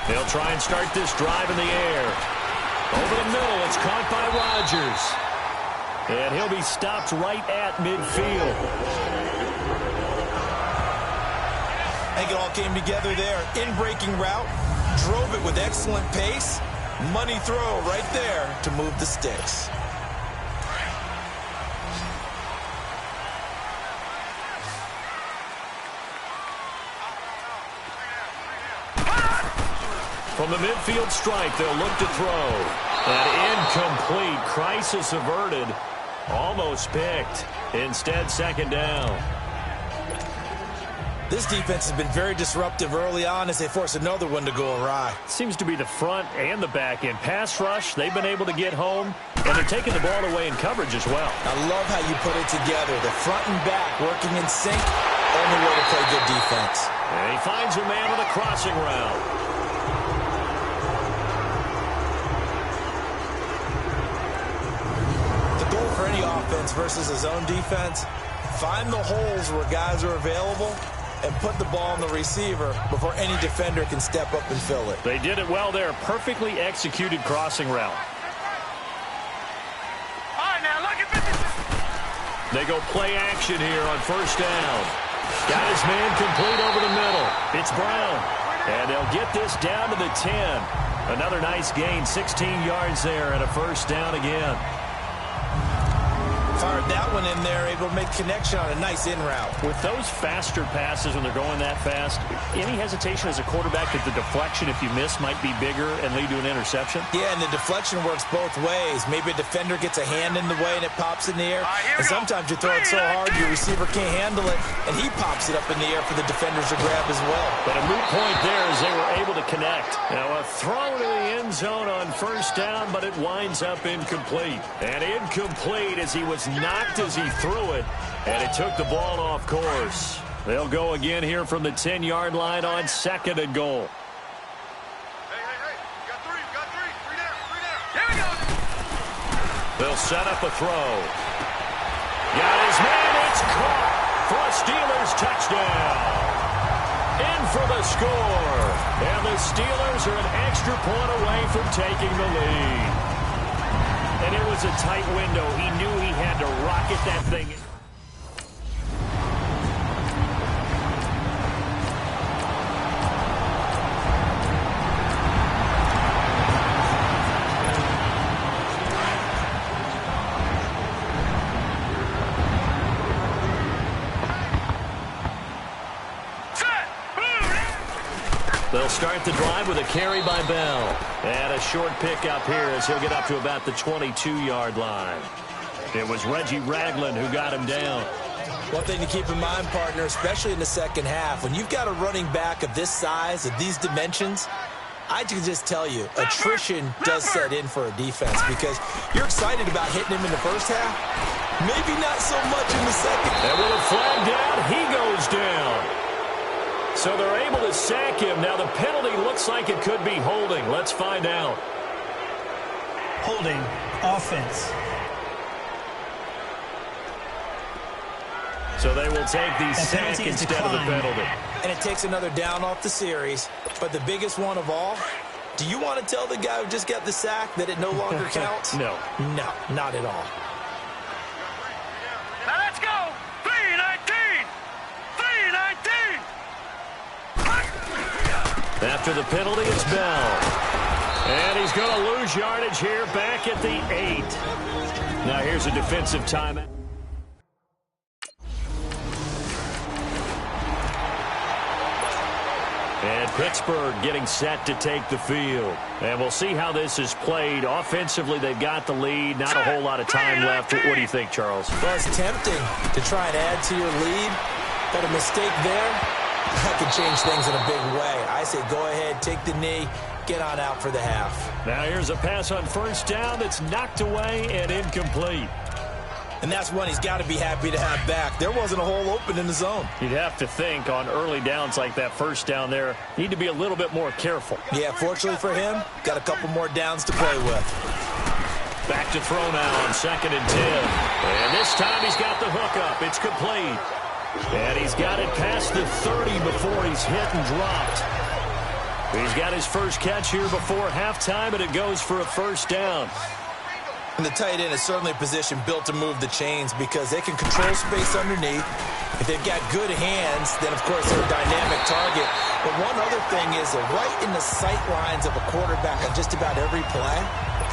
They'll try and start this drive in the air. Over the middle, it's caught by Rodgers. And he'll be stopped right at midfield. I think it all came together there. In-breaking route, drove it with excellent pace. Money throw right there to move the sticks. From the midfield strike, they'll look to throw. An incomplete. Crisis averted. Almost picked. Instead, 2nd down. This defense has been very disruptive early on as they force another one to go awry. Seems to be the front and the back end. Pass rush, they've been able to get home, and they're taking the ball away in coverage as well. I love how you put it together. The front and back working in sync, only way to play good defense. And he finds a man on the crossing route. The goal for any offense versus his own defense, find the holes where guys are available and put the ball on the receiver before any defender can step up and fill it. They did it well there. Perfectly executed crossing route. All right, now look at this. They go play action here on first down. Got his man complete over the middle. It's Brown. And they'll get this down to the 10. Another nice gain, 16 yards there and a first down again. Fired that one in there, able to make connection on a nice in route. With those faster passes when they're going that fast, any hesitation as a quarterback that the deflection, if you miss, might be bigger and lead to an interception? Yeah, and the deflection works both ways. Maybe a defender gets a hand in the way and it pops in the air. And sometimes you throw it so hard your receiver can't handle it, and he pops it up in the air for the defenders to grab as well. But a moot point there as they were able to connect. Now a throw to the end zone on first down, but it winds up incomplete. And incomplete as he was knocked as he threw it, and it took the ball off course. They'll go again here from the 10-yard line on second and goal. Hey, you got three down. Here we go. They'll set up a throw. Got his man, it's caught for a Steelers touchdown. In for the score, and the Steelers are an extra point away from taking the lead. And it was a tight window. He knew he had to rocket that thing. They'll start the drive with a carry by Bell. And a short pickup here as he'll get up to about the 22-yard line. It was Reggie Ragland who got him down. One thing to keep in mind, partner, especially in the second half, when you've got a running back of this size, of these dimensions, I can just tell you, attrition does set in for a defense because you're excited about hitting him in the first half. Maybe not so much in the second. And with a flag down, he goes down. So they're able to sack him. Now the penalty looks like it could be holding. Let's find out. Holding, offense. So they will take the sack instead of the penalty. And it takes another down off the series. But the biggest one of all, do you want to tell the guy who just got the sack that it no longer counts? No. No, not at all. Now let's go. 3-19. 3-19. After the penalty, it's Bell. And he's going to lose yardage here back at the 8. Now here's a defensive timeout. And Pittsburgh getting set to take the field. And we'll see how this is played. Offensively, they've got the lead. Not a whole lot of time left. What do you think, Charles? Well, it's tempting to try and add to your lead. But a mistake there, that could change things in a big way. I say go ahead, take the knee, get on out for the half. Now here's a pass on first down that's knocked away and incomplete. And that's one he's got to be happy to have back. There wasn't a hole open in the zone. You'd have to think on early downs like that first down there, need to be a little bit more careful. Yeah, fortunately for him, got a couple more downs to play with. Back to throw now on 2nd and 10. And this time he's got the hook up. It's complete. And he's got it past the 30 before he's hit and dropped. He's got his first catch here before halftime, and it goes for a first down. And the tight end is certainly a position built to move the chains because they can control space underneath. If they've got good hands, then, of course, they're a dynamic target. But one other thing is they're right in the sight lines of a quarterback on just about every play,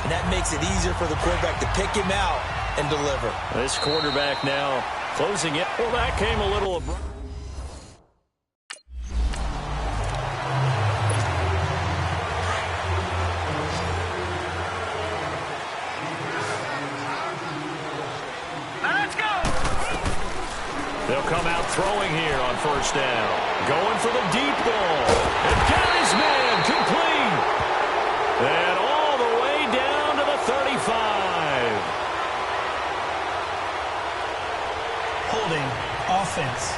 and that makes it easier for the quarterback to pick him out and deliver. This quarterback now closing it. Well, that came a little abrupt. They'll come out throwing here on first down. Going for the deep ball. And got his man complete. And all the way down to the 35. Holding, offense.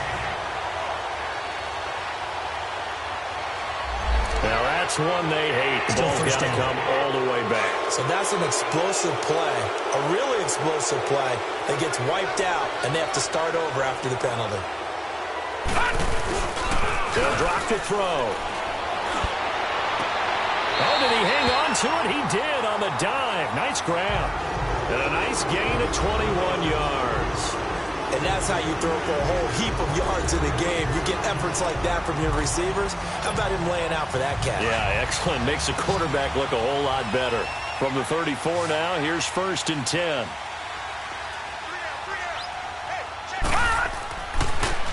one they hate. The ball's got to come all the way back. So that's an explosive play, a really explosive play that gets wiped out, and they have to start over after the penalty. They'll drop to throw. Oh, did he hang on to it? He did on the dive. Nice grab. And a nice gain of 21 yards. And that's how you throw for a whole heap of yards in the game. You get efforts like that from your receivers. How about him laying out for that catch? Yeah, excellent. Makes the quarterback look a whole lot better. From the 34 now, here's 1st and 10.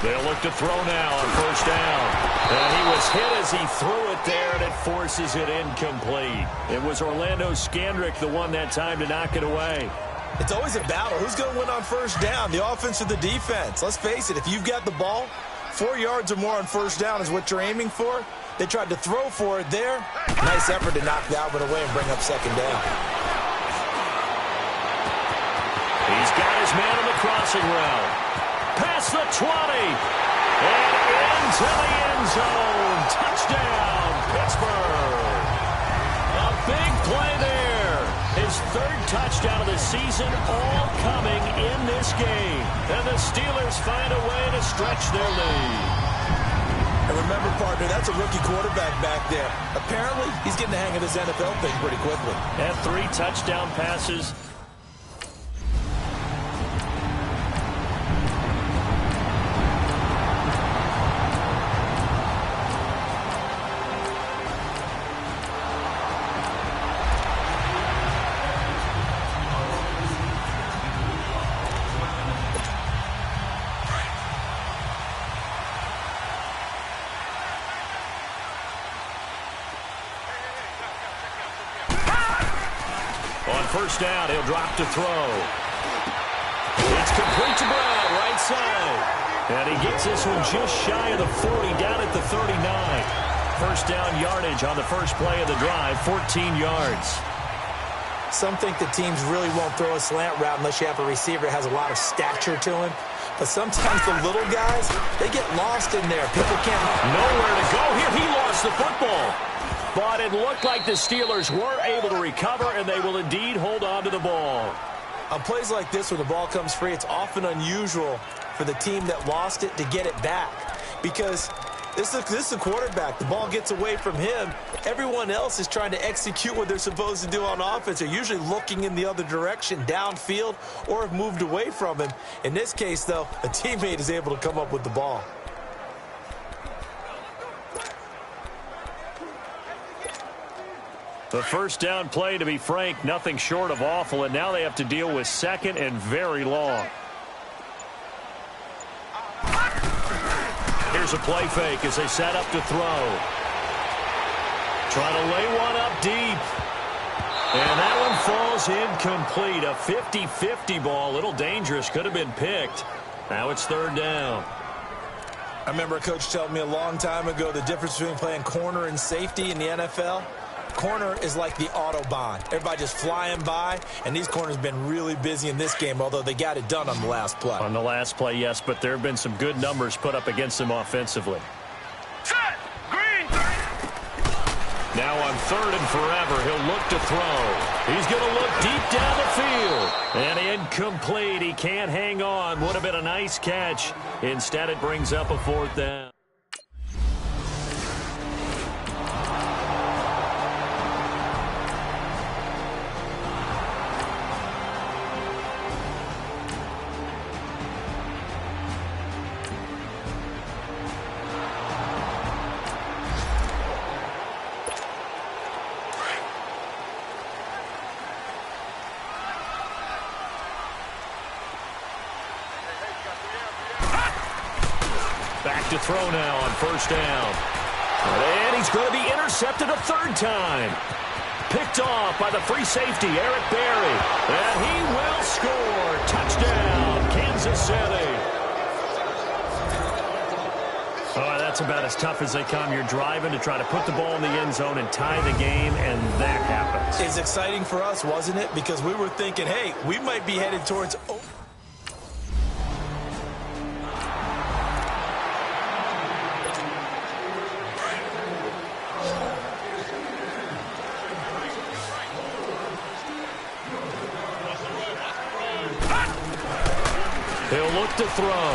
They'll look to throw now on 1st down. And he was hit as he threw it there, and it forces it incomplete. It was Orlando Scandrick, the one that time to knock it away. It's always a battle. Who's going to win on 1st down, the offense or the defense? Let's face it, if you've got the ball, 4 yards or more on 1st down is what you're aiming for. They tried to throw for it there. Nice effort to knock that one away and bring up 2nd down. He's got his man on the crossing route. Past the 20. And into the end zone. Touchdown, Pittsburgh. A big play there. His 3rd touchdown of the season, all coming in this game. And the Steelers find a way to stretch their lead. And remember, partner, that's a rookie quarterback back there. Apparently, he's getting the hang of this NFL thing pretty quickly. And 3 touchdown passes. On 1st down, he'll drop to throw. It's complete to Brown, right side. And he gets this one just shy of the 40, down at the 39. 1st down yardage on the first play of the drive, 14 yards. Some think the teams really won't throw a slant route unless you have a receiver that has a lot of stature to him. But sometimes the little guys, they get lost in there. People can't... Nowhere to go here. He lost the football. But it looked like the Steelers were able to recover, and they will indeed hold on to the ball. On plays like this where the ball comes free, it's often unusual for the team that lost it to get it back. Because this is a quarterback. The ball gets away from him. Everyone else is trying to execute what they're supposed to do on offense. They're usually looking in the other direction, downfield, or have moved away from him. In this case, though, a teammate is able to come up with the ball. The 1st down play, to be frank, nothing short of awful, and now they have to deal with 2nd and very long. Here's a play fake as they set up to throw. Trying to lay one up deep. And that one falls incomplete. A 50-50 ball, a little dangerous, could have been picked. Now it's 3rd down. I remember a coach telling me a long time ago the difference between playing corner and safety in the NFL. Corner is like the Autobahn. Everybody just flying by, and these corners have been really busy in this game, although they got it done on the last play. On the last play, yes, but there have been some good numbers put up against them offensively. Set! Green! Now on 3rd and forever, he'll look to throw. He's going to look deep down the field. And incomplete. He can't hang on. Would have been a nice catch. Instead, it brings up a 4th down. Back to throw now on 1st down. And he's going to be intercepted a 3rd time. Picked off by the free safety, Eric Berry. And he will score. Touchdown, Kansas City. Oh, that's about as tough as they come. You're driving to try to put the ball in the end zone and tie the game, and that happens. It's exciting for us, wasn't it? Because we were thinking, hey, we might be headed towards... He'll look to throw.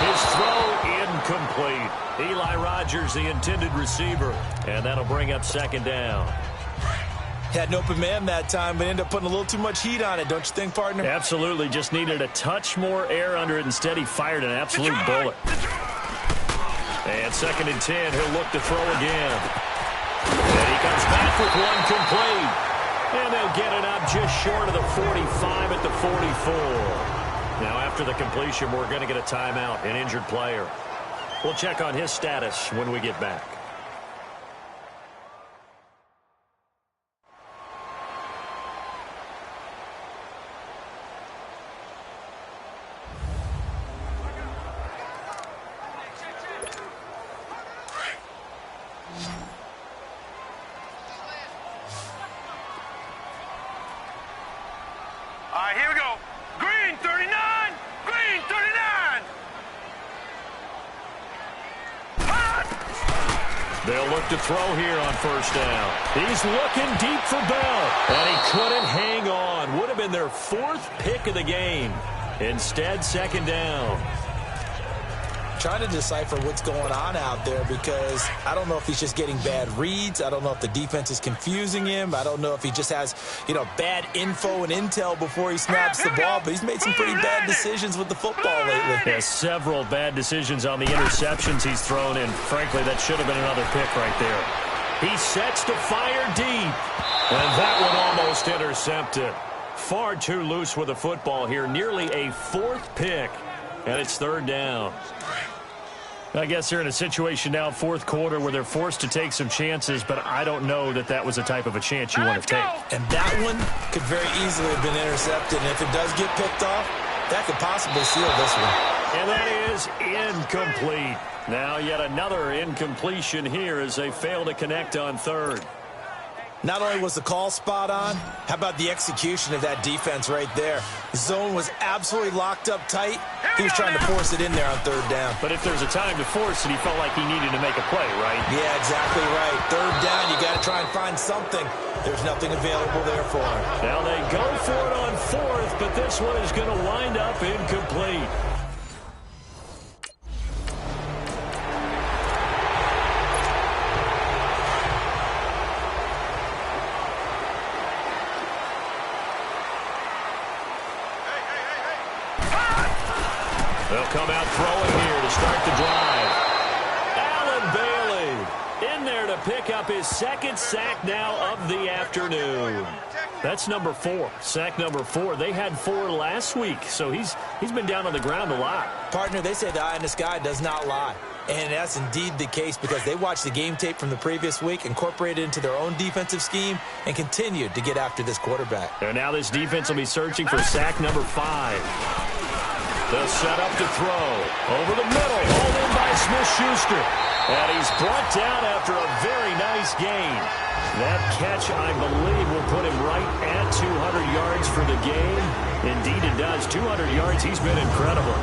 His throw incomplete. Eli Rogers, the intended receiver. And that'll bring up second down. Had an open man that time, but ended up putting a little too much heat on it, don't you think, partner? Absolutely. Just needed a touch more air under it. Instead, he fired an absolute bullet. And 2nd and 10, he'll look to throw again. And he comes back with one complete. And they'll get it up just short of the 45 at the 44. Now, after the completion, we're going to get a timeout, an injured player. We'll check on his status when we get back. All right, here we go. Green 39. Green 39. They'll look to throw here on first down. He's looking deep for Bell, and he couldn't hang on. Would have been their 4th pick of the game. Instead, 2nd down. Trying to decipher what's going on out there because I don't know if he's just getting bad reads. I don't know if the defense is confusing him. I don't know if he just has, bad info and intel before he snaps the ball. But he's made some pretty bad decisions with the football lately. Yeah, several bad decisions on the interceptions he's thrown in. Frankly, that should have been another pick right there. He sets to fire deep. And that one almost intercepted. Far too loose with the football here. Nearly a 4th pick. And it's 3rd down. I guess they're in a situation now, 4th quarter, where they're forced to take some chances, but I don't know that that was the type of a chance you want to take. And that one could very easily have been intercepted, and if it does get picked off, that could possibly seal this one. And that is incomplete. Now yet another incompletion here as they fail to connect on 3rd. Not only was the call spot on, how about the execution of that defense right there? The zone was absolutely locked up tight. He was trying to force it in there on 3rd down. But if there's a time to force it, he felt like he needed to make a play, right? Yeah, exactly right. 3rd down, you got to try and find something. There's nothing available there for him. Now they go for it on 4th, but this one is going to wind up incomplete. They'll come out throwing here to start the drive. Allen Bailey in there to pick up his 2nd sack now of the afternoon. That's number 4, sack number 4. They had 4 last week, so he's been down on the ground a lot. Partner, they say the eye in the sky does not lie. And that's indeed the case because they watched the game tape from the previous week, incorporated it into their own defensive scheme, and continued to get after this quarterback. And now this defense will be searching for sack number 5. They'll set up to throw. Over the middle. Hauled in by Smith-Schuster. And he's brought down after a very nice gain. That catch, I believe, will put him right at 200 yards for the game. Indeed it does. 200 yards. He's been incredible.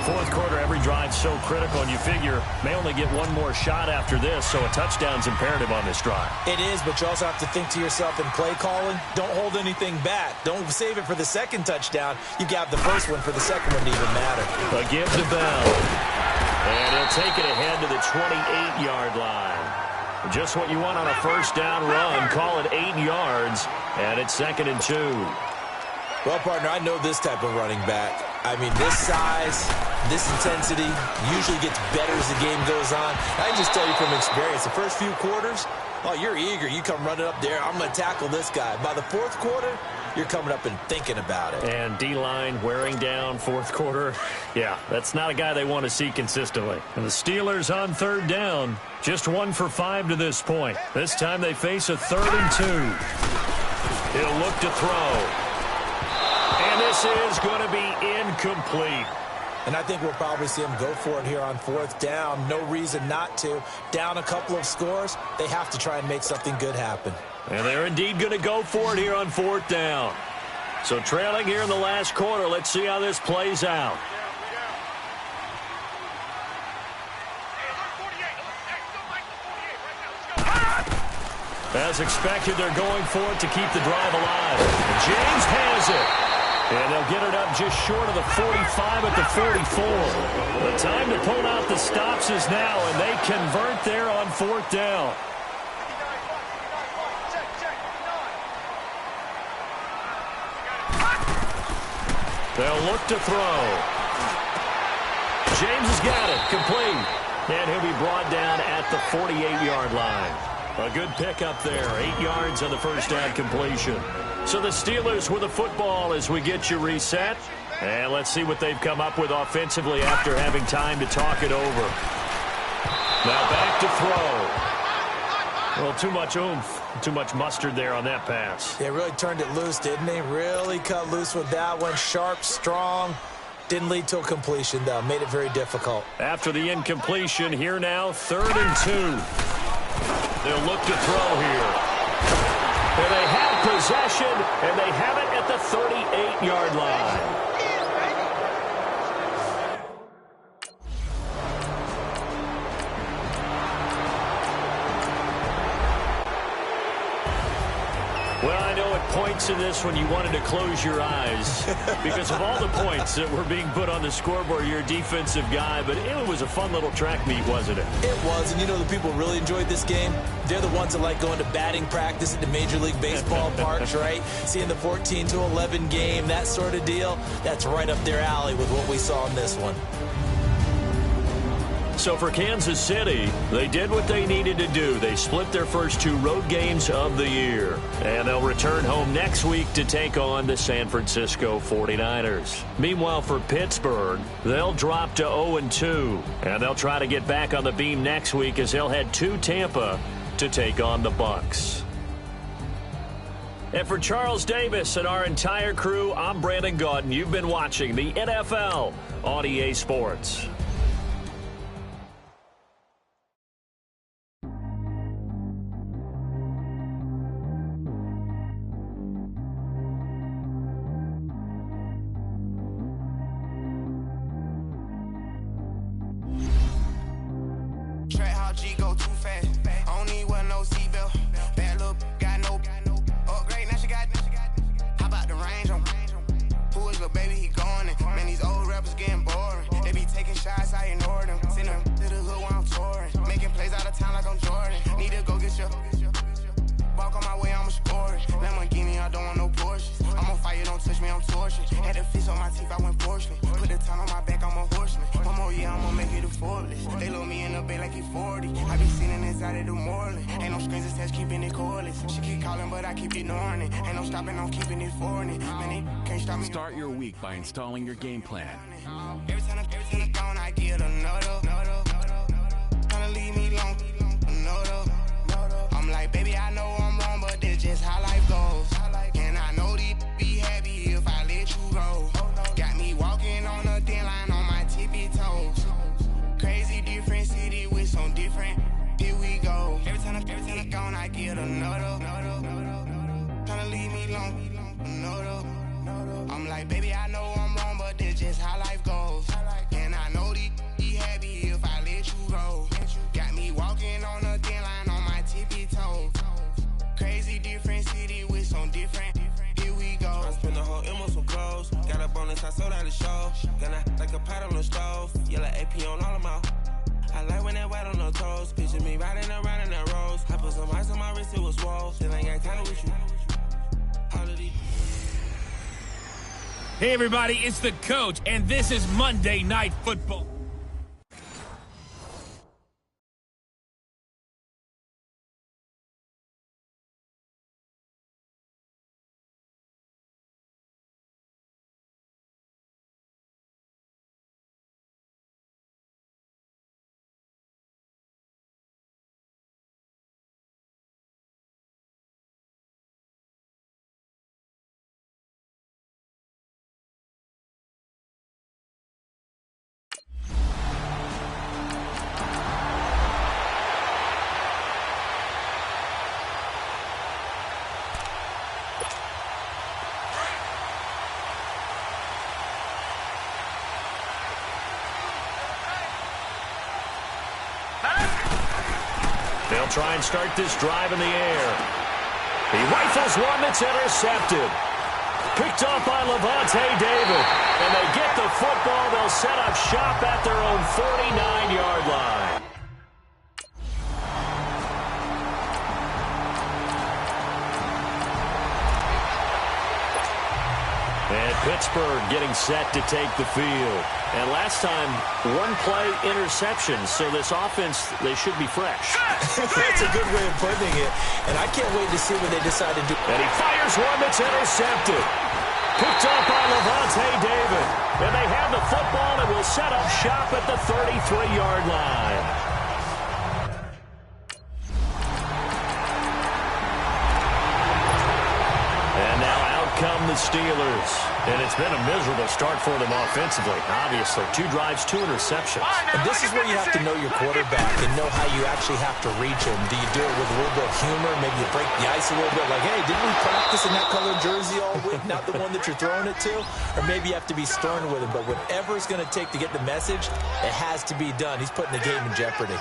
4th quarter, every drive's so critical, and you figure may only get one more shot after this, so a touchdown's imperative on this drive. It is, but you also have to think to yourself in play calling, don't hold anything back. Don't save it for the 2nd touchdown. You got the first one for the 2nd one to even matter. A give to Bell. And he'll take it ahead to the 28-yard line. Just what you want on a 1st down run. Call it 8 yards, and it's 2nd and 2. Well, partner, I know this type of running back. I mean, this size, this intensity usually gets better as the game goes on. I can just tell you from experience, the first few quarters, oh, you're eager. You come running up there, I'm going to tackle this guy. By the 4th quarter, you're coming up and thinking about it. And D-line wearing down 4th quarter. Yeah, that's not a guy they want to see consistently. And the Steelers on 3rd down, just 1 for 5 to this point. This time they face a 3rd and 2. He'll look to throw. And this is going to be incomplete. And I think we'll probably see him go for it here on 4th down. No reason not to. Down a couple of scores, they have to try and make something good happen. And they're indeed going to go for it here on 4th down. So trailing here in the last quarter, let's see how this plays out. As expected, they're going for it to keep the drive alive. James has it. And they'll get it up just short of the 45 at the 44. The time to pull out the stops is now, and they convert there on 4th down. They'll look to throw. James has got it, complete. And he'll be brought down at the 48-yard line. A good pickup there, 8 yards on the first down completion. So the Steelers with the football as we get you reset. And let's see what they've come up with offensively after having time to talk it over. Now back to throw. Well, too much oomph, too much mustard there on that pass. They really turned it loose, didn't they? Really cut loose with that one. Sharp, strong. Didn't lead to a completion, though. Made it very difficult. After the incompletion, here now, 3rd and 2. They'll look to throw here. And they have possession, and they have it at the 38-yard line. Well, I know at points in this when you wanted to close your eyes because of all the points that were being put on the scoreboard. You're a defensive guy, but it was a fun little track meet, wasn't it? It was, and you know the people really enjoyed this game? They're the ones that like going to batting practice at the Major League Baseball parks, right? Seeing the 14-11 game, that sort of deal, that's right up their alley with what we saw in this one. So for Kansas City, they did what they needed to do. They split their first 2 road games of the year. And they'll return home next week to take on the San Francisco 49ers. Meanwhile, for Pittsburgh, they'll drop to 0-2. And they'll try to get back on the beam next week as they'll head to Tampa to take on the Bucs. And for Charles Davis and our entire crew, I'm Brandon Gaudin. You've been watching the NFL on EA Sports. Start your week by installing your game plan. Every time I'm gone, I get another. Tryna leave me alone, another. I'm like, baby, I know I'm wrong, but that's just how life goes. And I know these be happy if I let you go. Got me walking on a thin line on my tippy toes. Crazy different city with some different. Here we go. Every time I'm gone, I get another. Tryna leave me alone, another. I'm like, baby, I know I'm wrong, but that's just how life goes. And I know these be happy if I let you go. Got me walking on a thin line on my tippy toes. Crazy different city with some different. Here we go. I spent the whole M on some clothes. Got up on this, I sold out the show. Gonna like a pot on the stove. Yellow AP on all of my. I like when that white on the toes. Picture me riding around in that rose. I put some ice on my wrist, it was swole. Still ain't got time with you. Holiday. Hey, everybody, it's the coach, and this is Monday Night Football. They'll try and start this drive in the air. He rifles one that's intercepted. Picked off by Levante David. And they get the football. They'll set up shop at their own 49-yard line. And Pittsburgh getting set to take the field. And last time, one-play interception. So this offense, they should be fresh. That's a good way of putting it. And I can't wait to see what they decide to do. And he fires one that's intercepted. Picked up by Levante David. And they have the football and will set up shop at the 33-yard line. And now out come the Steelers. And it's been a miserable start for them offensively. Obviously, 2 drives, 2 interceptions. And this is where you have to know your quarterback and know how you actually have to reach him. Do you do it with a little bit of humor? Maybe you break the ice a little bit like, hey, didn't we practice in that colored jersey all week? Not the one that you're throwing it to? Or maybe you have to be stern with him. But whatever it's going to take to get the message, it has to be done. He's putting the game in jeopardy.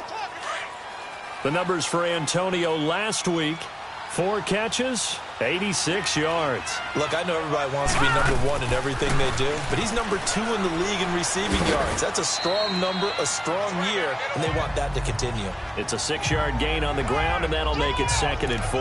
The numbers for Antonio last week. 4 catches, 86 yards. Look, I know everybody wants to be number 1 in everything they do, but he's number 2 in the league in receiving yards. That's a strong number, a strong year, and they want that to continue. It's a 6-yard gain on the ground, and that'll make it 2nd and 4.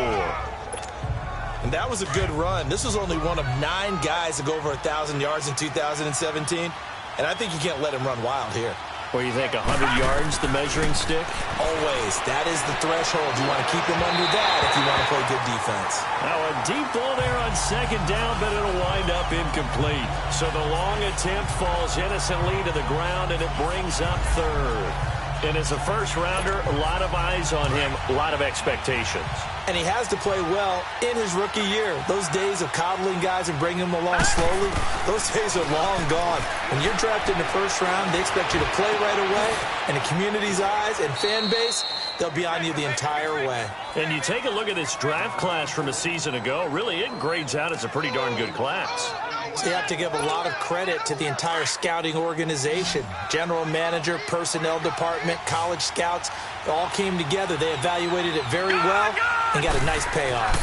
And that was a good run. This was only one of 9 guys to go over 1,000 yards in 2017, and I think you can't let him run wild here. Or you think 100 yards, the measuring stick? Always. That is the threshold. You want to keep him under that if you want to play good defense. Now a deep ball there on 2nd down, but it'll wind up incomplete. So the long attempt falls innocently to the ground, and it brings up 3rd. And as a first-rounder, a lot of eyes on him, a lot of expectations. And he has to play well in his rookie year. Those days of coddling guys and bringing them along slowly, those days are long gone. When you're drafted in the first round, they expect you to play right away. And the community's eyes and fan base, they'll be on you the entire way. And you take a look at this draft class from a season ago, really it grades out as a pretty darn good class. So you have to give a lot of credit to the entire scouting organization. General manager, personnel department, college scouts, all came together. They evaluated it very well and got a nice payoff.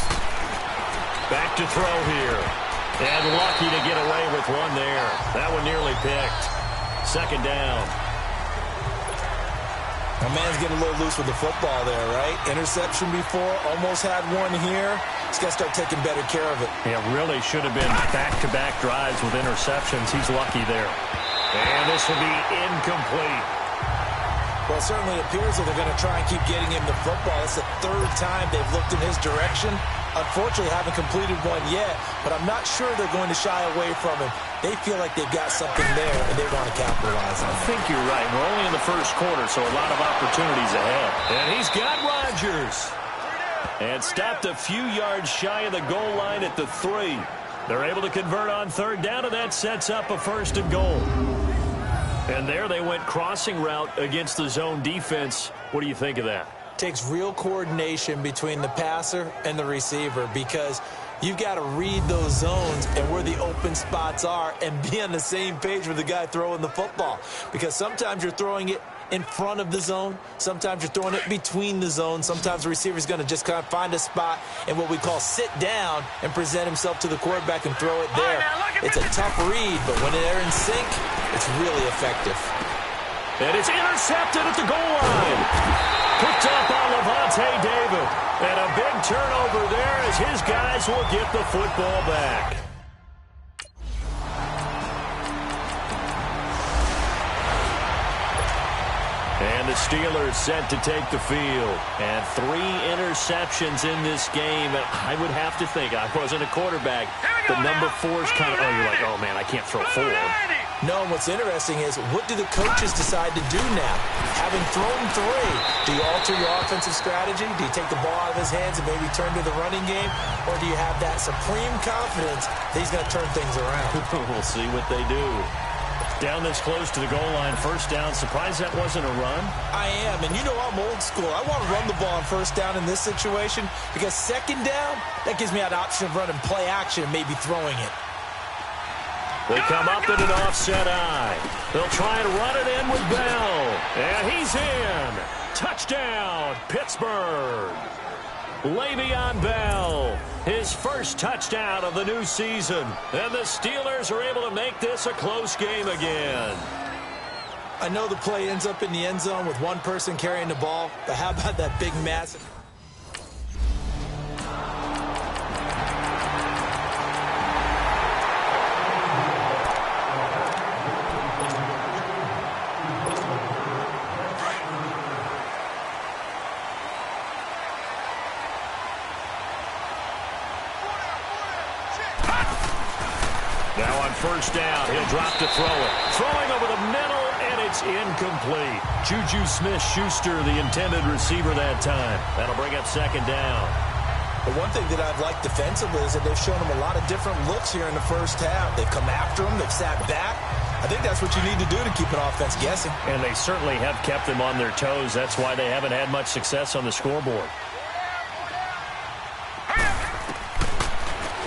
Back to throw here. And lucky to get away with one there. That one nearly picked. 2nd down. My man's getting a little loose with the football there, right? Interception before, almost had one here. He's got to start taking better care of it. Yeah, really should have been back-to-back drives with interceptions. He's lucky there. And this will be incomplete. Well, it certainly appears that they're going to try and keep getting him the football. It's the 3rd time they've looked in his direction. Unfortunately, haven't completed one yet, but I'm not sure they're going to shy away from him. They feel like they've got something there, and they want to capitalize on it. I think you're right. We're only in the first quarter, so a lot of opportunities ahead. And he's got Rodgers. And stopped a few yards shy of the goal line at the 3. They're able to convert on 3rd down, and that sets up a 1st and goal. And there they went crossing route against the zone defense. What do you think of that? Takes real coordination between the passer and the receiver because you've got to read those zones and where the open spots are and be on the same page with the guy throwing the football. Because sometimes you're throwing it in front of the zone. Sometimes you're throwing it between the zones. Sometimes the receiver's going to just kind of find a spot and what we call sit down and present himself to the quarterback and throw it there. It's a tough read, but when they're in sync, it's really effective. And it's intercepted at the goal line. Picked up by Levante David. And a big turnover there as his guys will get the football back. And the Steelers set to take the field. And 3 interceptions in this game. And I would have to think, I wasn't a quarterback, but number 4 is kind of, you're like, oh, man, I can't throw 4. No, and what's interesting is, what do the coaches decide to do now? Having thrown 3, do you alter your offensive strategy? Do you take the ball out of his hands and maybe turn to the running game? Or do you have that supreme confidence that he's going to turn things around? We'll see what they do. Down this close to the goal line, 1st down. Surprised that wasn't a run? I am, and you know I'm old school. I want to run the ball on 1st down in this situation because 2nd down, that gives me an option of running play action and maybe throwing it. They come up in an offset eye. They'll try and run it in with Bell. And he's in. Touchdown, Pittsburgh. Le'Veon Bell, his first touchdown of the new season. And the Steelers are able to make this a close game again. I know the play ends up in the end zone with one person carrying the ball, but how about that big massive... Now on first down, he'll drop to throw it. Throwing over the middle, and it's incomplete. Juju Smith-Schuster, the intended receiver that time. That'll bring up second down. The one thing that I've liked defensively is that they've shown him a lot of different looks here in the first half. They've come after him. They've sat back. I think that's what you need to do to keep an offense guessing. And they certainly have kept them on their toes. That's why they haven't had much success on the scoreboard.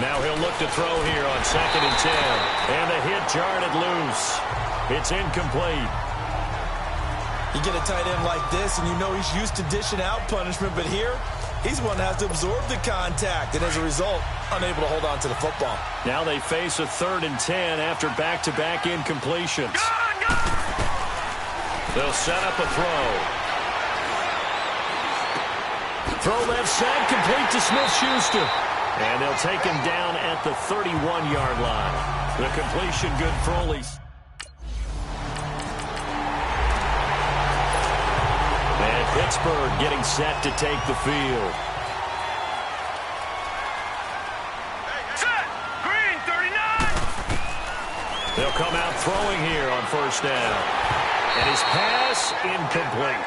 Now he'll look to throw here on 2nd and 10. And the hit jarred it loose. It's incomplete. You get a tight end like this, and you know he's used to dishing out punishment, but here, he's one that has to absorb the contact, and as a result, unable to hold on to the football. Now they face a 3rd and 10 after back-to-back incompletions. They'll set up a throw. Throw left side, complete to Smith-Schuster. And they'll take him down at the 31-yard line. The completion good for Foley. And Pittsburgh getting set to take the field. Set! Green, 39! They'll come out throwing here on first down. And his pass incomplete.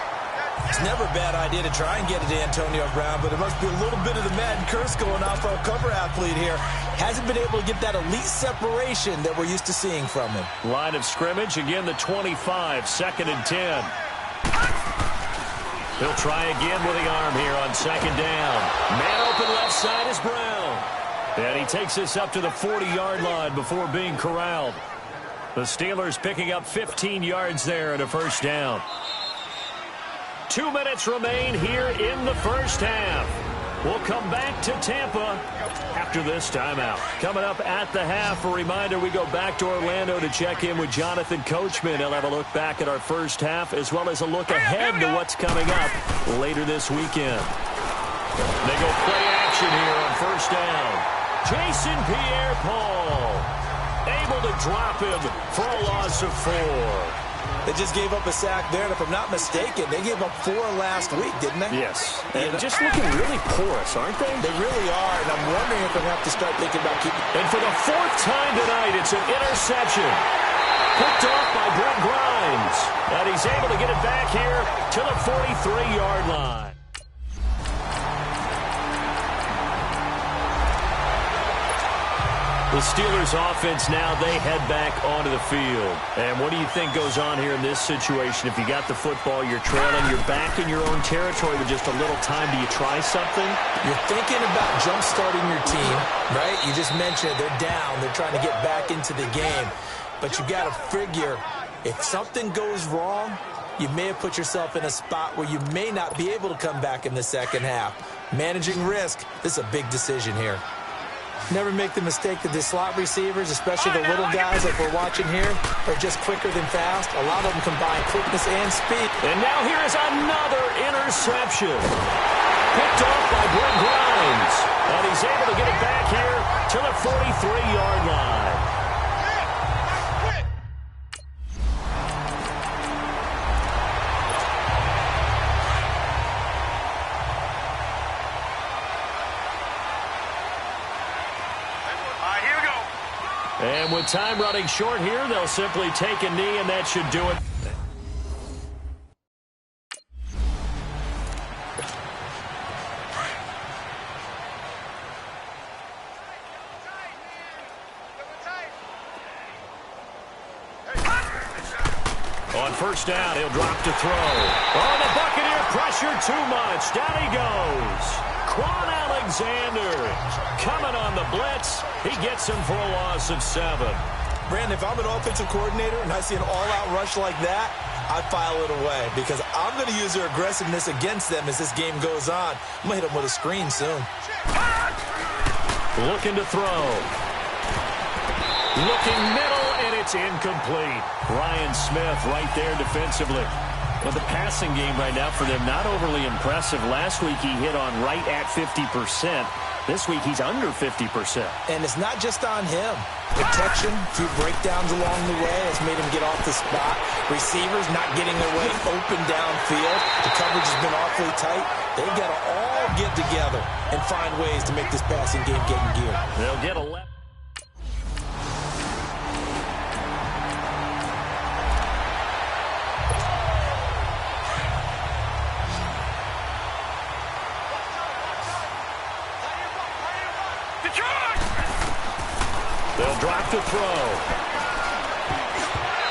It's never a bad idea to try and get it to Antonio Brown, but it must be a little bit of the Madden curse going on for a cover athlete here. Hasn't been able to get that elite separation that we're used to seeing from him. Line of scrimmage, again the 25, 2nd and 10. He'll try again with the arm here on 2nd down. Man open left side is Brown. And he takes this up to the 40-yard line before being corralled. The Steelers picking up 15 yards there at a first down. 2 minutes remain here in the first half. We'll come back to Tampa after this timeout. Coming up at the half, a reminder, we go back to Orlando to check in with Jonathan Coachman. He'll have a look back at our first half as well as a look ahead to what's coming up later this weekend. They go play action here on first down. Jason Pierre-Paul able to drop him for a loss of 4. They just gave up a sack there, and if I'm not mistaken, they gave up 4 last week, didn't they? Yes. And just looking really porous, aren't they? They really are, and I'm wondering if I'm going to have to start thinking about keeping... And for the 4th time tonight, it's an interception. Picked off by Brent Grimes. And he's able to get it back here to the 43-yard line. The Steelers offense now, they head back onto the field. And what do you think goes on here in this situation? If you got the football, you're trailing, you're back in your own territory with just a little time. Do you try something? You're thinking about jump-starting your team, right? You just mentioned they're down. They're trying to get back into the game. But you got to figure, if something goes wrong, you may have put yourself in a spot where you may not be able to come back in the second half. Managing risk, this is a big decision here. Never make the mistake that the slot receivers, especially the little guys like we're watching here, are just quicker than fast. A lot of them combine quickness and speed. And now here is another interception. Picked off by Brent Grimes. And he's able to get it back here to the 43-yard line. And with time running short here, they'll simply take a knee, and that should do it. On first down, he'll drop to throw. Oh, the Buccaneer pressure too much. Down he goes. Quan Alexander coming on the blitz. He gets him for a loss of 7. Brandon, if I'm an offensive coordinator and I see an all-out rush like that, I file it away because I'm going to use their aggressiveness against them as this game goes on. I'm going to hit them with a screen soon. Looking to throw. Looking middle, and it's incomplete. Ryan Smith right there defensively. But the passing game right now for them, not overly impressive. Last week he hit on right at 50%. This week he's under 50%. And it's not just on him. Protection, a few breakdowns along the way has made him get off the spot. Receivers not getting their way open downfield. The coverage has been awfully tight. They've got to all get together and find ways to make this passing game get in gear. They'll get 11. They'll drop to throw.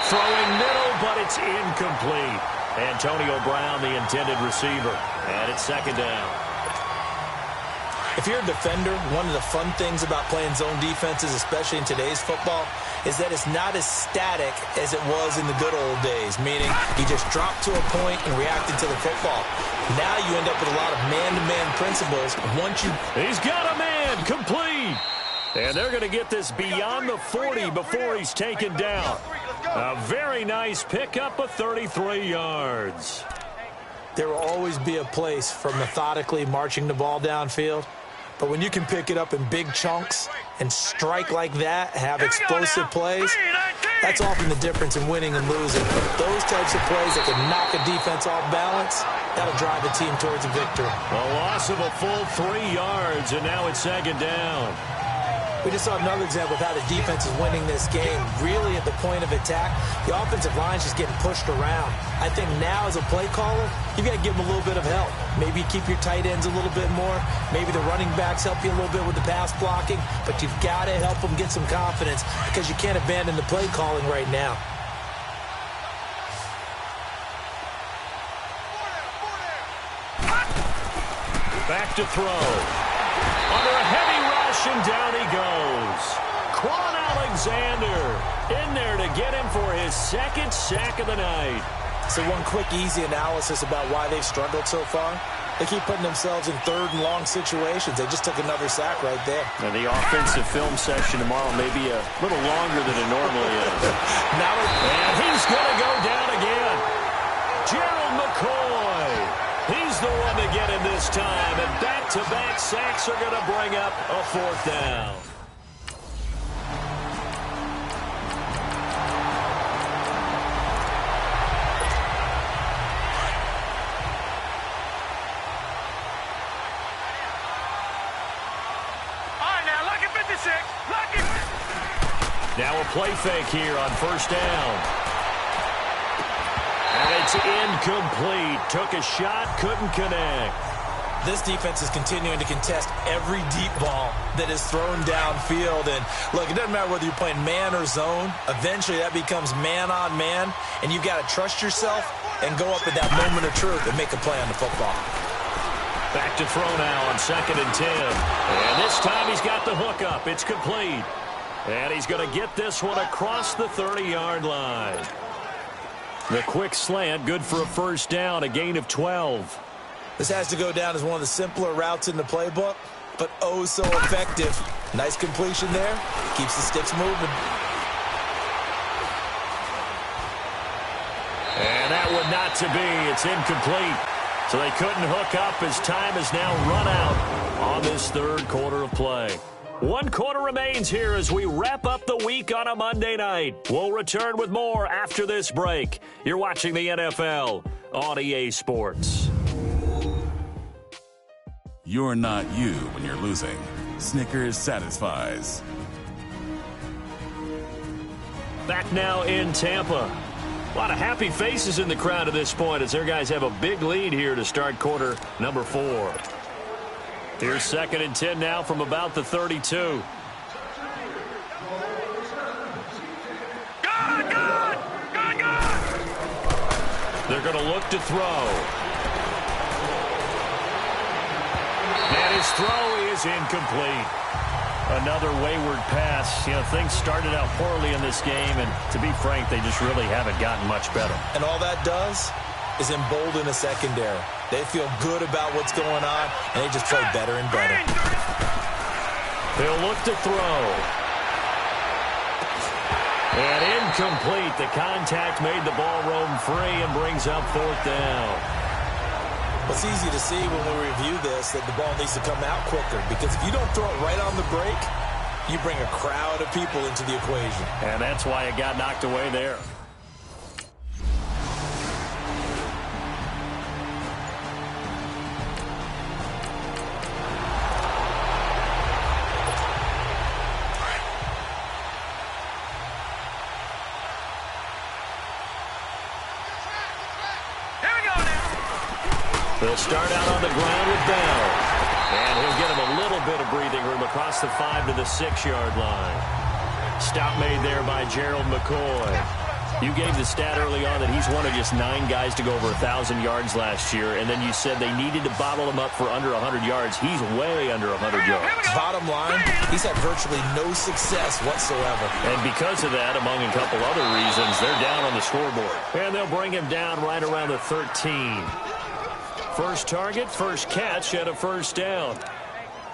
Throwing middle, but it's incomplete. Antonio Brown, the intended receiver. And it's second down. If you're a defender, one of the fun things about playing zone defenses, especially in today's football, is that it's not as static as it was in the good old days, meaning you just drop to a point and reacted to the football. Now you end up with a lot of man-to-man principles. He's got a man, complete. And they're going to get this beyond the 40 before he's taken down. A very nice pickup of 33 yards. There will always be a place for methodically marching the ball downfield. But when you can pick it up in big chunks and strike like that, have explosive plays, that's often the difference in winning and losing. Those types of plays that can knock a defense off balance, that'll drive the team towards a victory. A loss of a full 3 yards, and now it's second down. We just saw another example of how the defense is winning this game. Really at the point of attack, the offensive line's just getting pushed around. I think now as a play caller, you've got to give them a little bit of help. Maybe you keep your tight ends a little bit more. Maybe the running backs help you a little bit with the pass blocking. But you've got to help them get some confidence because you can't abandon the play calling right now. Back to throw. Under a heavy rush, and down he goes. Quan Alexander in there to get him for his second sack of the night. So one quick, easy analysis about why they've struggled so far. They keep putting themselves in third and long situations. They just took another sack right there. And the offensive film session tomorrow may be a little longer than it normally is. And he's going to go down again. Gerald McCoy. He's the one to get him this time. And back-to-back sacks are going to bring up a fourth down. Now a play fake here on first down. And it's incomplete. Took a shot, couldn't connect. This defense is continuing to contest every deep ball that is thrown downfield. And look, it doesn't matter whether you're playing man or zone. Eventually that becomes man on man. And you've got to trust yourself and go up at that moment of truth and make a play on the football. Back to throw now on 2nd and 10. And this time he's got the hook up. It's complete. And he's going to get this one across the 30-yard line. The quick slant, good for a first down, a gain of 12. This has to go down as one of the simpler routes in the playbook, but oh so effective. Nice completion there. Keeps the sticks moving. And that one not to be. It's incomplete. So they couldn't hook up as time has now run out on this third quarter of play. 1 quarter remains here as we wrap up the week on a Monday night. We'll return with more after this break. You're watching the NFL on EA Sports. You're not you when you're losing. Snickers satisfies. Back now in Tampa. A lot of happy faces in the crowd at this point as their guys have a big lead here to start quarter number 4. Here's 2nd and 10 now from about the 32. Good! They're going to look to throw. And his throw is incomplete. Another wayward pass. You know, things started out poorly in this game, and to be frank, they just really haven't gotten much better. And all that does is embolden a secondary. They feel good about what's going on, and they just play better and better. He'll look to throw. And incomplete. The contact made the ball roam free and brings up 4th down. It's easy to see when we review this that the ball needs to come out quicker, because if you don't throw it right on the break, you bring a crowd of people into the equation. And that's why it got knocked away there. They'll start out on the ground with Bell. And he'll get him a little bit of breathing room across the 5 to the 6-yard line. Stop made there by Gerald McCoy. You gave the stat early on that he's one of just 9 guys to go over 1,000 yards last year, and then you said they needed to bottle him up for under 100 yards. He's way under 100 yards. Bottom line, he's had virtually no success whatsoever. And because of that, among a couple other reasons, they're down on the scoreboard. And they'll bring him down right around the 13. First target, first catch at a 1st down.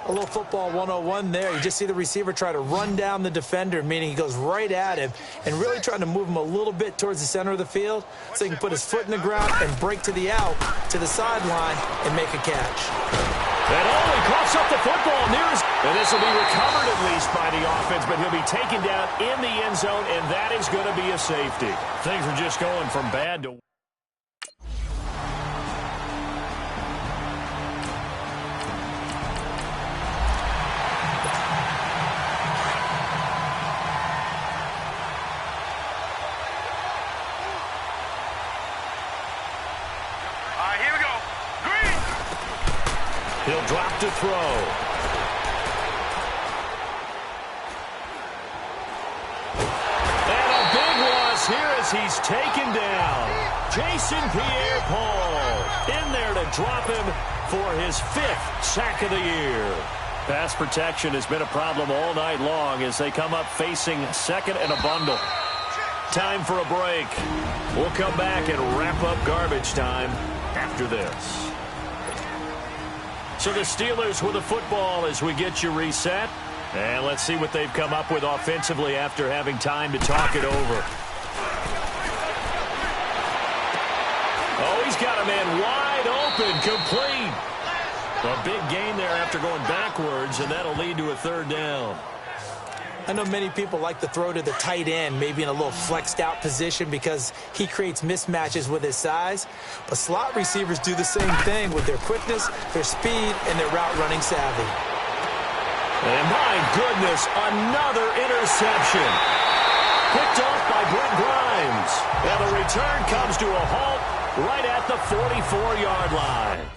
A little football 101 there. You just see the receiver try to run down the defender, meaning he goes right at him and really trying to move him a little bit towards the center of the field so he can put his foot in the ground and break to the out, to the sideline, and make a catch. And he coughs up the football near his... And this will be recovered at least by the offense, but he'll be taken down in the end zone, and that is going to be a safety. Things are just going from bad to... He'll drop to throw. And a big loss here as he's taken down. Jason Pierre-Paul in there to drop him for his 5th sack of the year. Pass protection has been a problem all night long as they come up facing 2nd and a bundle. Time for a break. We'll come back and wrap up garbage time after this. So the Steelers with the football as we get you reset. And let's see what they've come up with offensively after having time to talk it over. Oh, he's got a man wide open, complete. A big gain there after going backwards, and that'll lead to a 3rd down. I know many people like to throw to the tight end, maybe in a little flexed out position because he creates mismatches with his size. But slot receivers do the same thing with their quickness, their speed, and their route running savvy. And my goodness, another interception. Picked off by Brent Grimes. And the return comes to a halt right at the 44-yard line.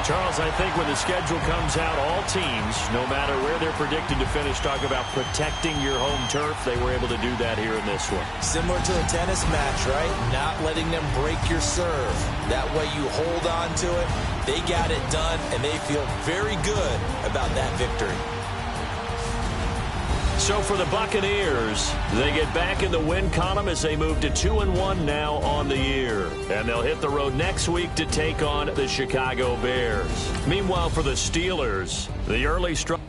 Charles, I think when the schedule comes out, all teams, no matter where they're predicted to finish, talk about protecting your home turf. They were able to do that here in this one. Similar to a tennis match, right? Not letting them break your serve. That way you hold on to it. They got it done, and they feel very good about that victory. So for the Buccaneers, they get back in the win column as they move to 2-1 now on the year. And they'll hit the road next week to take on the Chicago Bears. Meanwhile, for the Steelers, the early struggle.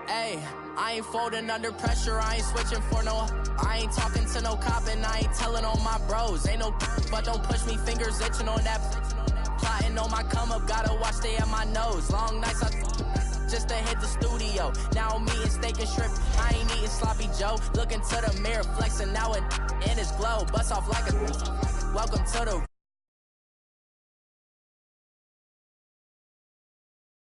Hey, I ain't folding under pressure, I ain't switching for no. I ain't talking to no cop and I ain't telling on my bros. Ain't no but don't push me, fingers itching on that. Plotting on my come up, gotta watch stay at my nose. Long nights I just to hit the studio. Now I'm eating steak and shrimp, I ain't eating sloppy Joe. Looking to the mirror, flexing now it in his glow. Bust off like a welcome to the